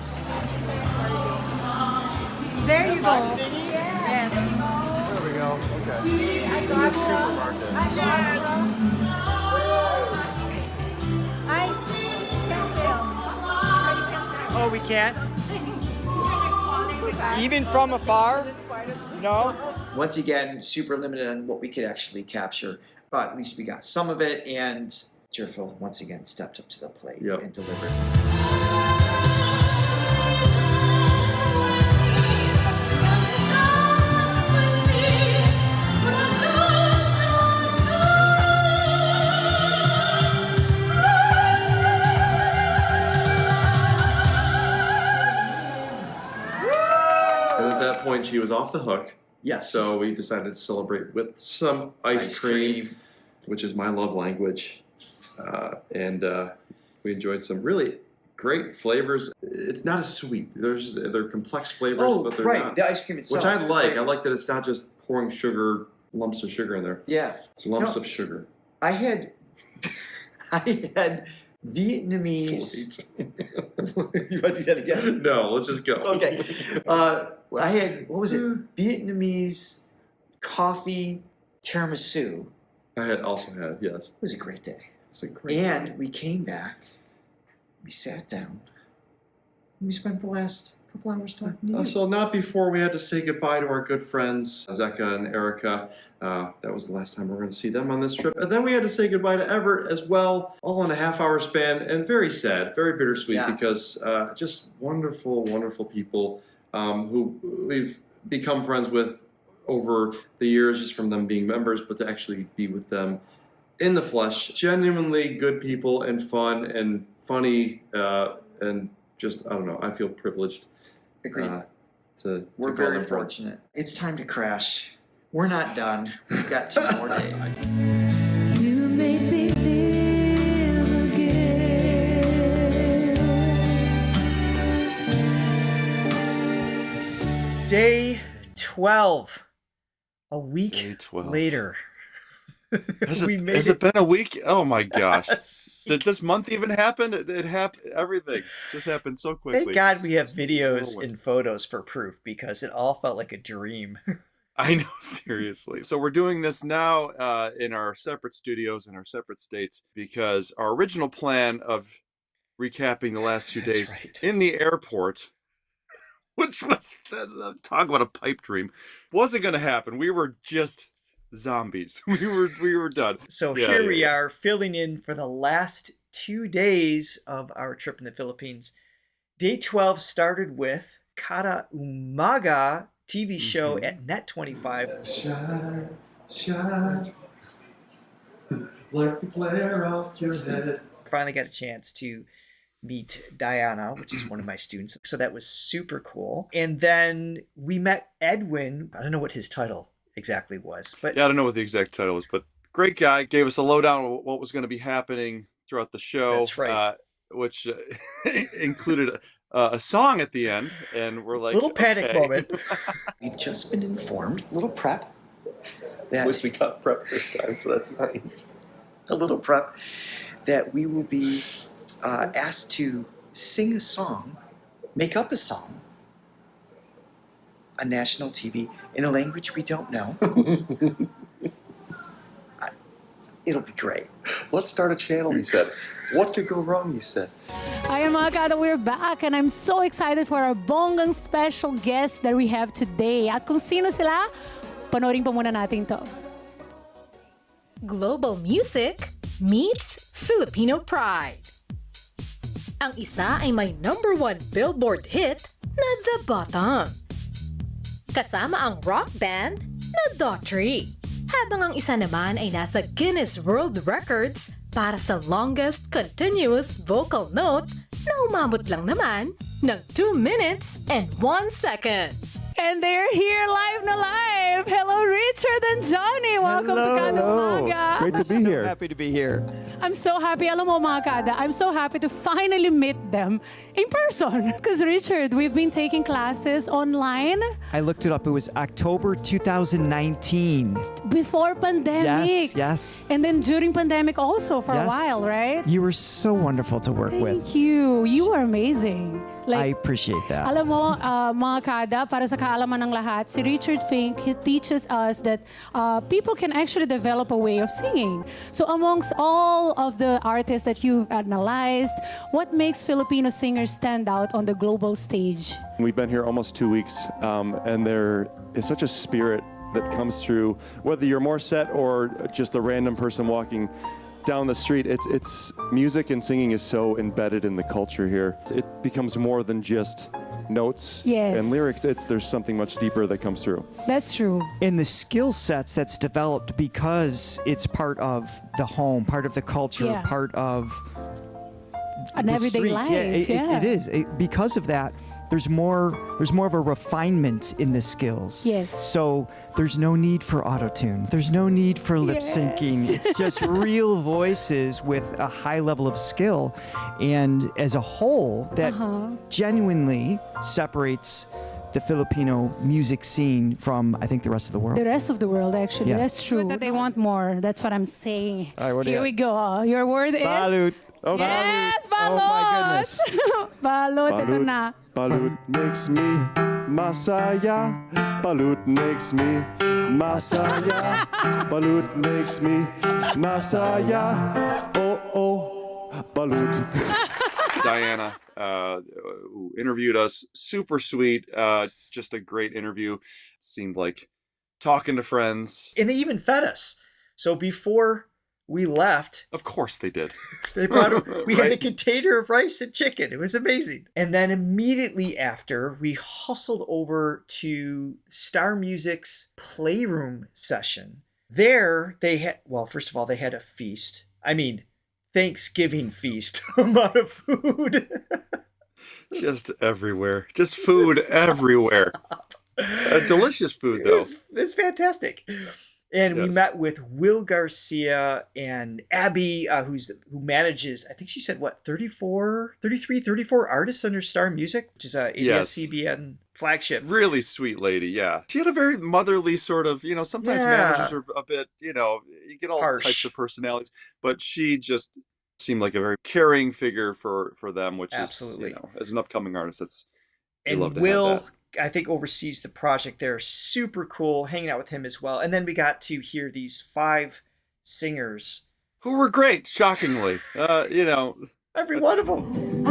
There you go. There we go. Okay. In the supermarket. Oh, we can't? Even from afar? No? Once again, super limited on what we could actually capture, but at least we got some of it, and Gerphil once again stepped up to the plate and delivered. And at that point, she was off the hook. Yes. So we decided to celebrate with some ice cream, which is my love language. And we enjoyed some really great flavors. It's not as sweet. They're complex flavors, but they're not. The ice cream itself. Which I like. I flavors. like that it's not just pouring sugar, lumps of sugar in there. Yeah. It's lumps of sugar. I had Vietnamese. You want to do that again? No, let's just go. Okay. I had, what was it? Vietnamese coffee tiramisu. I also had, yes. It was a great day. It's a great And we came back, we sat down, and we spent the last couple hours talking to you. So not before we had to say goodbye to our good friends, Zeka and Erica. That was the last time we were going to see them on this trip. And then we had to say goodbye to Everett as well, all in a half-hour span, and very sad, very bittersweet, because just wonderful, wonderful people who we've become friends with over the years, just from them being members, but to actually be with them in the flesh. Genuinely good people and fun and funny and just, I don't know, I feel privileged. Agreed. We're very fortunate. It's time to crash. We're not done. We've got 2 more days. You made me feel again. Day 12. A week later. Has it been a week? Oh my gosh. Did this month even happen? It happened. Everything just happened so quickly. Thank God we have videos and photos for proof, because it all felt like a dream. I know, seriously. So we're doing this now in our separate studios in our separate states, because our original plan of recapping the last 2 days in the airport, which was, talk about a pipe dream, wasn't going to happen. We were just zombies. We were done. So here we are, filling in for the last 2 days of our trip in the Philippines. Day 12 started with Kada Umaga TV show at Net 25. Shine, shine, like the glare off your head. Finally got a chance to meet Daiana, which is one of my students. So that was super cool. And then we met Edwin. I don't know what his title exactly was, but I don't know what the exact title was, but great guy. Gave us a lowdown on what was going to be happening throughout the show. That's right. Which included a song at the end, and we're like, little panic moment. We've just been informed, a little prep. At least we got prep this time, so that's nice. A little prep that we will be asked to sing a song, make up a song on national TV in a language we don't know. It'll be great. Let's start a channel, he said. What could go wrong, he said. Hi, mga Kada, we're back, and I'm so excited for our bonggang special guest that we have today. At kung sino sila, panoorin pa muna natin to. Global music meets Filipino pride. Ang isa ay may #1 Billboard hit na The Bottom. Kasama ang rock band na Daughtry. Habang ang isa naman ay nasa Guinness World Records para sa longest continuous vocal note na umabot lang naman ng 2 minutes and 1 second. And they're here live na live. Hello, Richard and Johnny. Welcome to Kada Umaga. Great to be here. So happy to be here. I'm so happy. Alam mo, mga Kada, I'm so happy to finally meet them in person. Because, Richard, we've been taking classes online. I looked it up. It was October 2019. Before pandemic. Yes. And then during pandemic also for a while, right? You were so wonderful to work with. Thank you. You are amazing. I appreciate that. Alam mo, mga Kada, para sa kaalaman ng lahat, si Richard Fink, he teaches us that people can actually develop a way of singing. So amongst all of the artists that you've analyzed, what makes Filipino singers stand out on the global stage? We've been here almost 2 weeks, and there is such a spirit that comes through, whether you're more set or just a random person walking down the street. It's music and singing is so embedded in the culture here. It becomes more than just notes and lyrics. There's something much deeper that comes through. That's true. In the skill sets that's developed because it's part of the home, part of the culture, part of an everyday life. It is. Because of that, there's more of a refinement in the skills. Yes. So there's no need for auto-tune. There's no need for lip syncing. It's just real voices with a high level of skill. And as a whole, that genuinely separates the Filipino music scene from, I think, the rest of the world. The rest of the world, actually. Yeah. That's true. That they want more. That's what I'm saying. All right, what do Here you we go. Your word is? Balut. Oh, yes, balut. Oh, my goodness. Balut, ito na. Balut makes me masaya. Balut makes me masaya. Balut makes me masaya. Oh, oh, balut. Daiana, who interviewed us. Super sweet. Just a great interview. Seemed like talking to friends. And they even fed us. So before we left, of course they did. They brought we had a container of rice and chicken. It was amazing. And then immediately after, we hustled over to Star Music's Playroom session. There they had, well, first of all, they had a feast. I mean, Thanksgiving feast amount of food. Just everywhere. Just food everywhere. Delicious food, though. It's fantastic. And we met with Will Garcia and Abby, who manages, I think she said, 34 artists under Star Music, which is a ABS-CBN flagship. Really sweet lady, yeah. She had a very motherly sort of, sometimes managers are a bit, you get all types of personalities, but she just seemed like a very caring figure for them, which is, as an upcoming artist, and Will, I think, oversees the project there. Super cool, hanging out with him as well. And then we got to hear these 5 singers. Who were great, shockingly. Every one of them.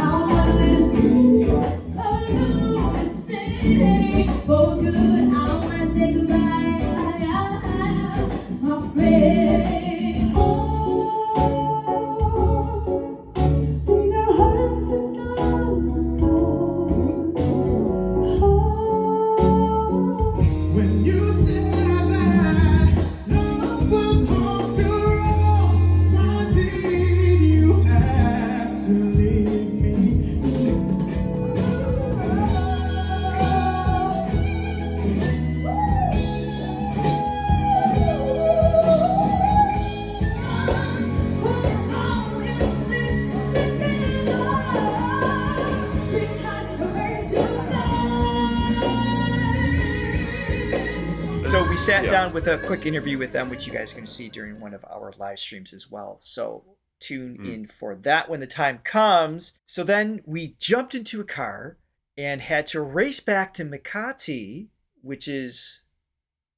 Sat down with a quick interview with them, which you guys are going to see during one of our live streams as well. So tune in for that when the time comes. So then we jumped into a car and had to race back to Makati, which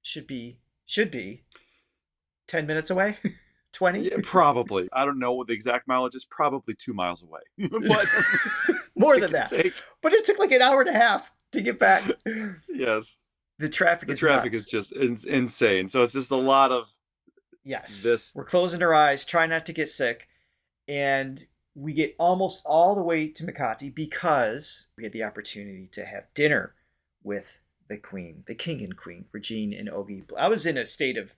should be 10 minutes away. 20? Yeah, probably. I don't know what the exact mileage is. Probably 2 miles away. But more than that. But it took like an hour and a half to get back. Yes. The traffic is just insane. So it's just a lot of this. We're closing our eyes, trying not to get sick. And we get almost all the way to Makati because we had the opportunity to have dinner with the queen, the king and queen, Regine and Ogie. I was in a state of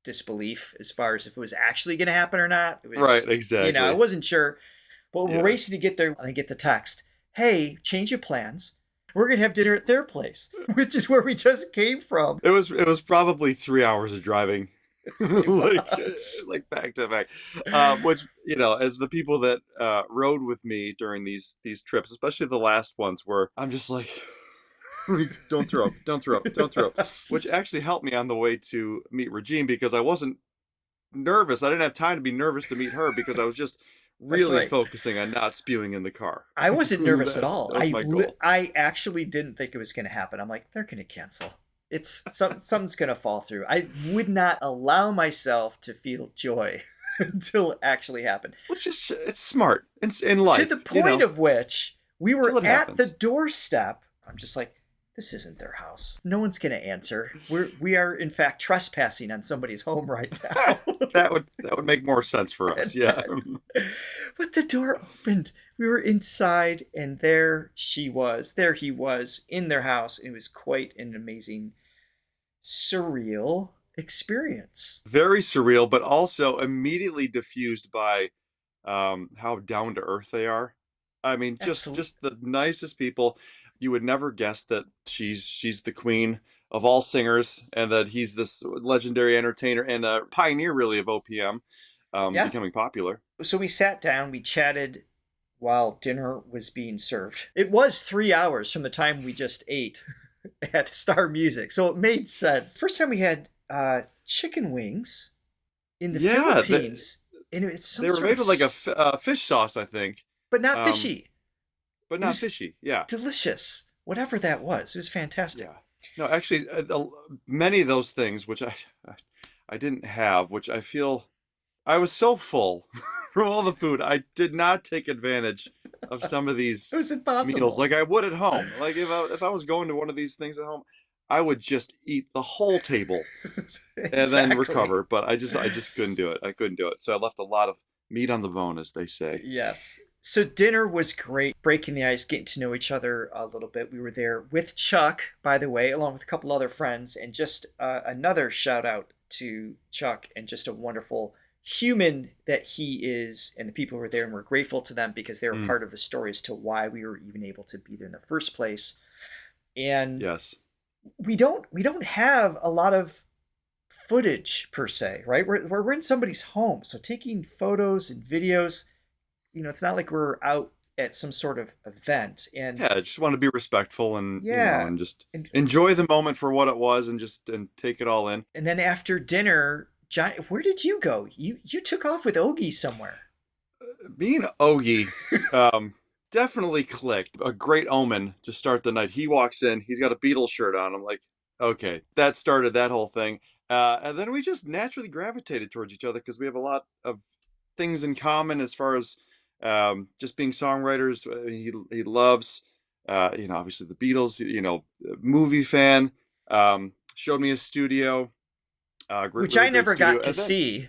disbelief as far as if it was actually going to happen or not. It was, right, exactly. I wasn't sure. But we're racing to get there. And I get the text, hey, change your plans. We're going to have dinner at their place, which is where we just came from. It was probably 3 hours of driving, like back to back, which, as the people that rode with me during these trips, especially the last ones where I'm just like, don't throw up, which actually helped me on the way to meet Regine because I wasn't nervous. I didn't have time to be nervous to meet her because I was just really focusing on not spewing in the car. I wasn't nervous at all. I actually didn't think it was going to happen. I'm like, they're going to cancel. It's something's going to fall through. I would not allow myself to feel joy until it actually happened. Which is, it's smart in life. To the point of which we were at the doorstep. I'm just like, this isn't their house. No one's going to answer. We are in fact trespassing on somebody's home right now. that would make more sense for us. Yeah. But the door opened. We were inside, and there he was in their house. It was quite an amazing, surreal experience. Very surreal, but also immediately diffused by how down to earth they are. I mean, just the nicest people. You would never guess that she's the queen of all singers and that he's this legendary entertainer and a pioneer, really, of OPM becoming popular. So we sat down, we chatted while dinner was being served. It was 3 hours from the time we just ate at Star Music, so it made sense. First time we had chicken wings in the Philippines. And it's they were made with like a fish sauce, I think. But not fishy. But not fishy, yeah. Delicious. Whatever that was. It was fantastic. Yeah. No, actually, many of those things, which I didn't have, which I feel... I was so full from all the food. I did not take advantage of some of these It was impossible. meals like I would at home. Like if I was going to one of these things at home, I would just eat the whole table and then recover. But I just couldn't do it. I couldn't do it. So I left a lot of meat on the bone, as they say. Yes. So dinner was great, breaking the ice, getting to know each other a little bit. We were there with Chuck, by the way, along with a couple other friends, and just another shout out to Chuck and just a wonderful human that he is, and the people who were there, and we're grateful to them because they were part of the story as to why we were even able to be there in the first place. And yes, we don't have a lot of footage per se, right? We're in somebody's home, so taking photos and videos, it's not like we're out at some sort of event. And yeah, I just want to be respectful and and just and enjoy the moment for what it was and take it all in. And then after dinner, John, where did you go? You took off with Ogie somewhere. Me and Ogie definitely clicked. A great omen to start the night. He walks in, he's got a Beatles shirt on. I'm like, okay, that started that whole thing. And then we just naturally gravitated towards each other because we have a lot of things in common as far as just being songwriters. He loves, obviously the Beatles, movie fan, showed me his studio. Which I never got to see.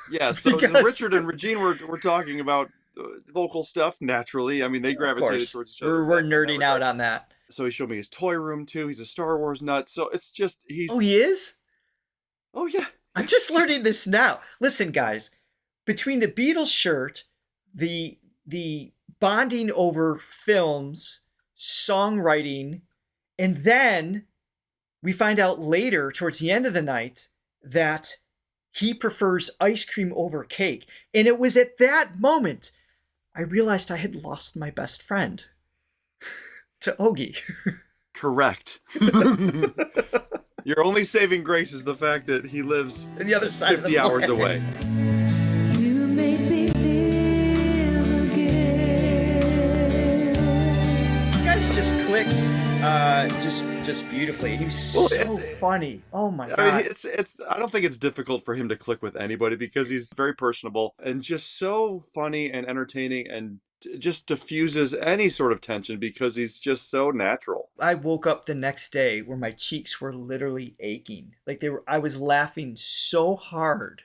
Yeah, so Richard and Regine were talking about vocal stuff naturally. I mean, they gravitated towards each other. We're nerding out on that. So he showed me his toy room too. He's a Star Wars nut. So it's just Oh, he is? Oh yeah. I'm just learning this now. Listen, guys, between the Beatles shirt, the bonding over films, songwriting, and then we find out later towards the end of the night that he prefers ice cream over cake. And it was at that moment I realized I had lost my best friend to Ogie. Correct. Your only saving grace is the fact that he lives on the other side 50 hours away. You made me live again. You guys just clicked just beautifully. He was so funny. Oh my god. I mean, I don't think it's difficult for him to click with anybody because he's very personable and just so funny and entertaining and just diffuses any sort of tension because he's just so natural. I woke up the next day where my cheeks were literally aching. I was laughing so hard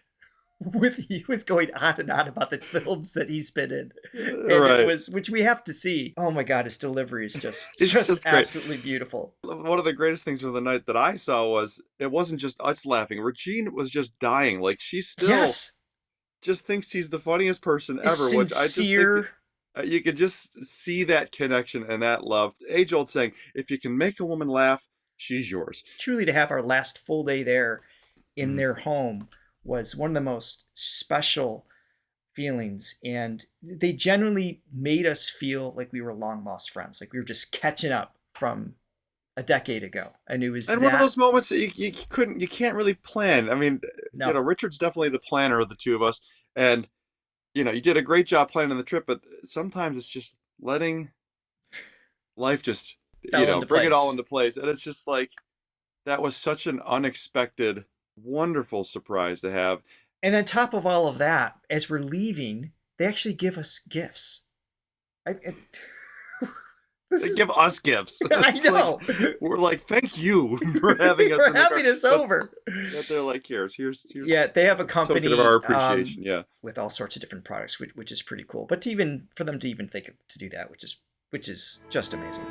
he was going on and on about the films that he's been in. And it which we have to see. Oh my god, his delivery is just absolutely beautiful. One of the greatest things of the night that I saw was it wasn't just us laughing. Regine was just dying. Like she still just thinks he's the funniest person ever. Sincere. Which I just think you could just see that connection and that love. Age-old saying, if you can make a woman laugh, she's yours. Truly, to have our last full day there in their home was one of the most special feelings. And they genuinely made us feel like we were long lost friends. Like we were just catching up from a decade ago. And it was one of those moments that you can't really plan. I mean, Richard's definitely the planner of the two of us. And you did a great job planning the trip, but sometimes it's just letting life just, bring it all into place. And it's just like, that was such an unexpected, wonderful surprise to have. And on top of all of that, as we're leaving, they actually give us gifts. They give us gifts. I know. We're like, thank you for having us. For having us over. But they're like, here's. Yeah, they have a company token of our appreciation. with all sorts of different products, which is pretty cool. But for them to even think to do that, which is just amazing.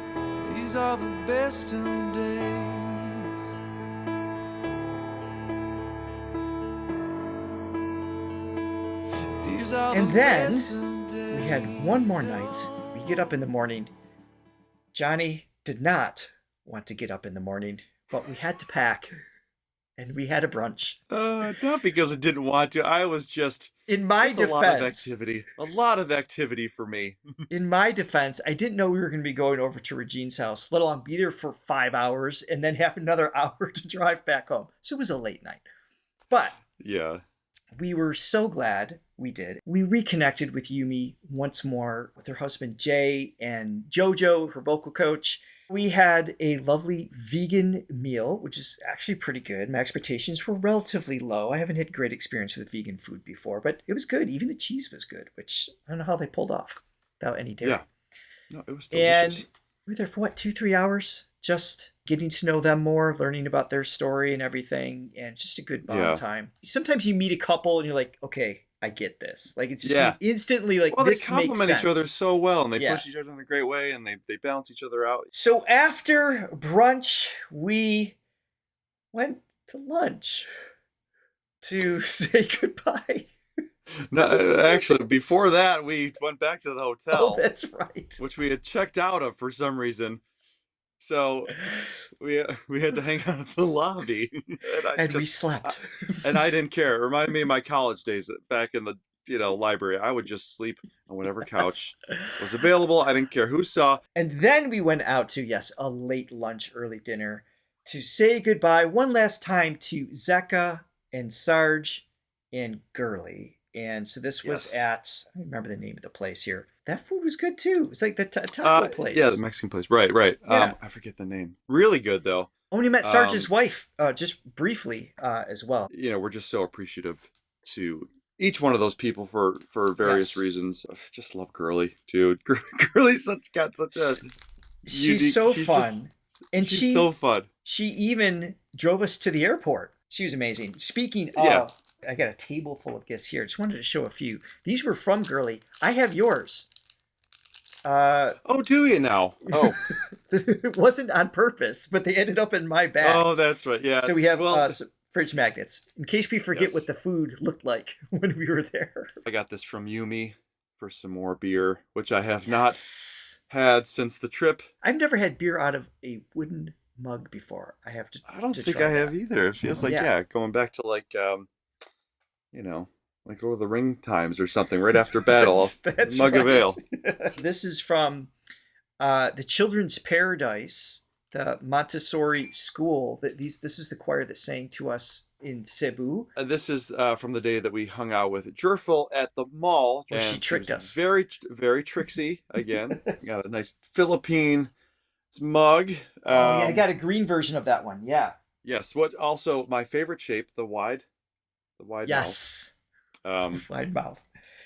These are the best of days. And then we had one more night. We get up in the morning. Johnny did not want to get up in the morning, but we had to pack, and we had a brunch. Not because I didn't want to. I was just in my defense. A lot of activity for me. In my defense, I didn't know we were going to be going over to Regine's house, let alone be there for 5 hours and then have another hour to drive back home. So it was a late night, but yeah. We were so glad we did. We reconnected with Eumee once more with her husband Jay and JoJo, her vocal coach. We had a lovely vegan meal, which is actually pretty good. My expectations were relatively low. I haven't had great experience with vegan food before, but it was good. Even the cheese was good, which I don't know how they pulled off. without any dairy. Yeah. No, it was delicious. And we were there for 2-3 hours, just getting to know them more, learning about their story and everything, and just a good bond time. Sometimes you meet a couple and you're like, okay, I get this. Like, it's just instantly like, well, this they complement makes each other sense. so well, and they push each other in a great way, and they balance each other out. So after brunch, we went to lunch to say goodbye. No, actually, before that, we went back to the hotel. Oh, that's right. Which we had checked out of for some reason. So we had to hang out at the lobby, and we slept. And I didn't care. It reminded me of my college days back in the library. I would just sleep on whatever couch was available. I didn't care who saw. And then we went out to a late lunch, early dinner to say goodbye one last time to Zeka and Sarge and Gurley. And so this was at, I don't remember the name of the place here. That food was good too. It was like the taco place. Yeah, the Mexican place. Right. Yeah. I forget the name. Really good though. Only met Sarge's wife just briefly as well. We're just so appreciative to each one of those people for various reasons. I just love Gurley, dude. Gurley's got such a She's so fun. She's so fun. She even drove us to the airport. She was amazing. Speaking of, I got a table full of gifts here. Just wanted to show a few. These were from Gurley. I have yours. Oh, do you now? Oh. It wasn't on purpose, but they ended up in my bag. Oh, that's right. Yeah. So we have some fridge magnets in case we forget what the food looked like when we were there. I got this from Eumee for some more beer, which I have not had since the trip. I've never had beer out of a wooden mug before. I don't think I have either. It feels like going back to like like Lord of the Ring times or something, right after battle. That's mug of ale. This is from the Children's Paradise, the Montessori school. This is the choir that sang to us in Cebu. This is from the day that we hung out with Gerphil at the mall. Well, she tricked us. Very, very tricksy again. Got a nice Philippine mug. I got a green version of that one. Yeah. Yes. What also my favorite shape, the wide yes. mouth. Wide mouth.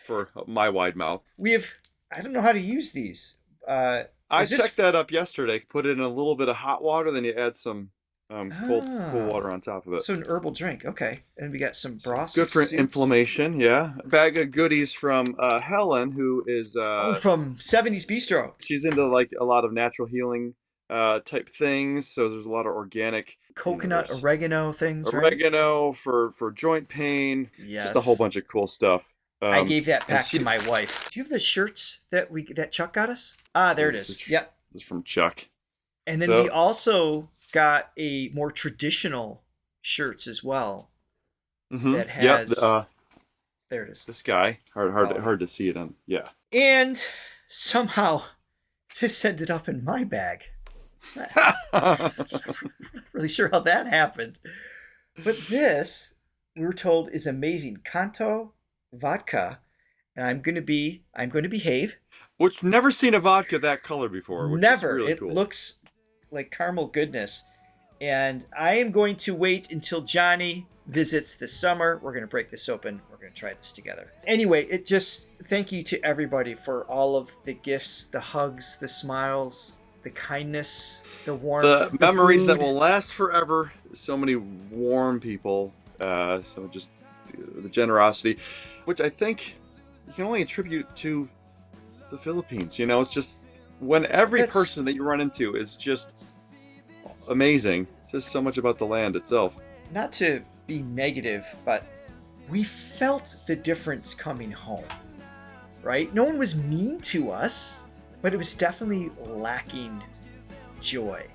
For my wide mouth. I don't know how to use these. I checked that up yesterday. Put it in a little bit of hot water, then you add some cool water on top of it. So an herbal drink. Okay. And we got some broth. Good for inflammation, yeah. A bag of goodies from Helen, who is from 70s Bistro. She's into like a lot of natural healing type things. So there's a lot of organic coconut, oregano things, oregano, right? for joint pain. Yes. Just a whole bunch of cool stuff. I gave that back to my wife. Do you have the shirts that Chuck got us? There it is. Yep. This is from Chuck. And then we also got a more traditional shirts as well. Mm-hmm. That has there it is. This guy. Hard to see it on. Yeah. And somehow this ended up in my bag. I'm not really sure how that happened. But this, we were told, is amazing. Kanto vodka, and I'm going to behave. Which never seen a vodka that color before. Which never. Is really it cool. Looks like caramel goodness. And I am going to wait until Johnny visits this summer. We're going to break this open. We're going to try this together. Anyway, thank you to everybody for all of the gifts, the hugs, the smiles, the kindness, the warmth, the memories food. That will last forever. So many warm people. So just the generosity, which I think you can only attribute to the Philippines. It's just when every person that you run into is just amazing. It says so much about the land itself. Not to be negative, but we felt the difference coming home, right? No one was mean to us, but it was definitely lacking joy.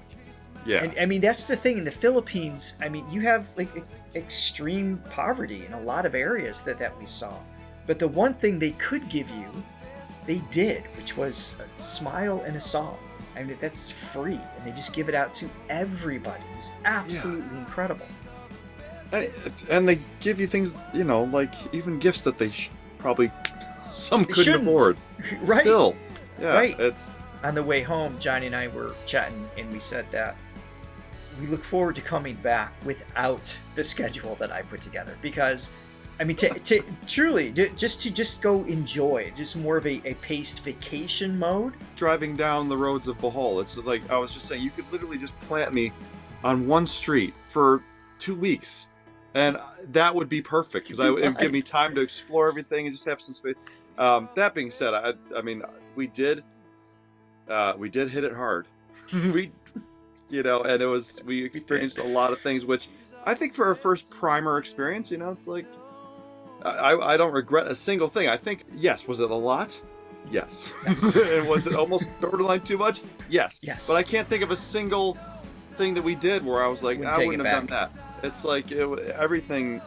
Yeah. And I mean, that's the thing in the Philippines. I mean, you have like extreme poverty in a lot of areas that we saw. But the one thing they could give you, they did, which was a smile and a song. I mean, that's free. And they just give it out to everybody. It was absolutely incredible. And they give you things, like even gifts that they probably some couldn't afford. Right. Still. Yeah. Right. It's on the way home, Johnny and I were chatting, and we said that we look forward to coming back without the schedule that I put together, because I mean, to truly, just go enjoy, just more of a paced vacation mode. Driving down the roads of Bohol, it's like I was just saying, you could literally just plant me on one street for 2 weeks, and that would be perfect because it would give me time to explore everything and just have some space. That being said, I mean, we did hit it hard. We, and we experienced a lot of things, which I think for our first primer experience, it's like, I don't regret a single thing. I think, yes, was it a lot? Yes. And was it almost borderline too much? Yes. But I can't think of a single thing that we did where I was like, I wouldn't have done that. It's like everything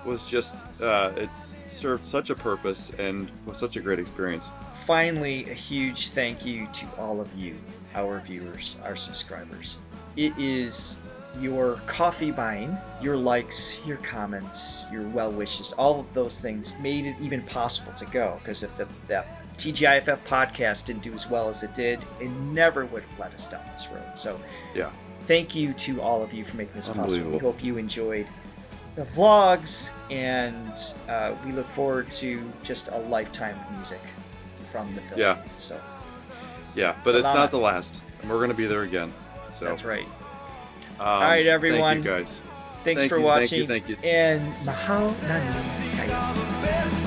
was just, it served such a purpose and was such a great experience. Finally, a huge thank you to all of you, our viewers, our subscribers. It is your coffee buying, your likes, your comments, your well wishes, all of those things made it even possible to go. Because if that TGIFF podcast didn't do as well as it did, it never would have led us down this road. So, yeah, thank you to all of you for making this possible. We hope you enjoyed the vlogs, and we look forward to just a lifetime of music from the Philippines. Yeah, but it's not the last, and we're going to be there again. So that's right. All right, everyone. Thank you, guys. Thanks for watching. Thank you. And mahal na kayo.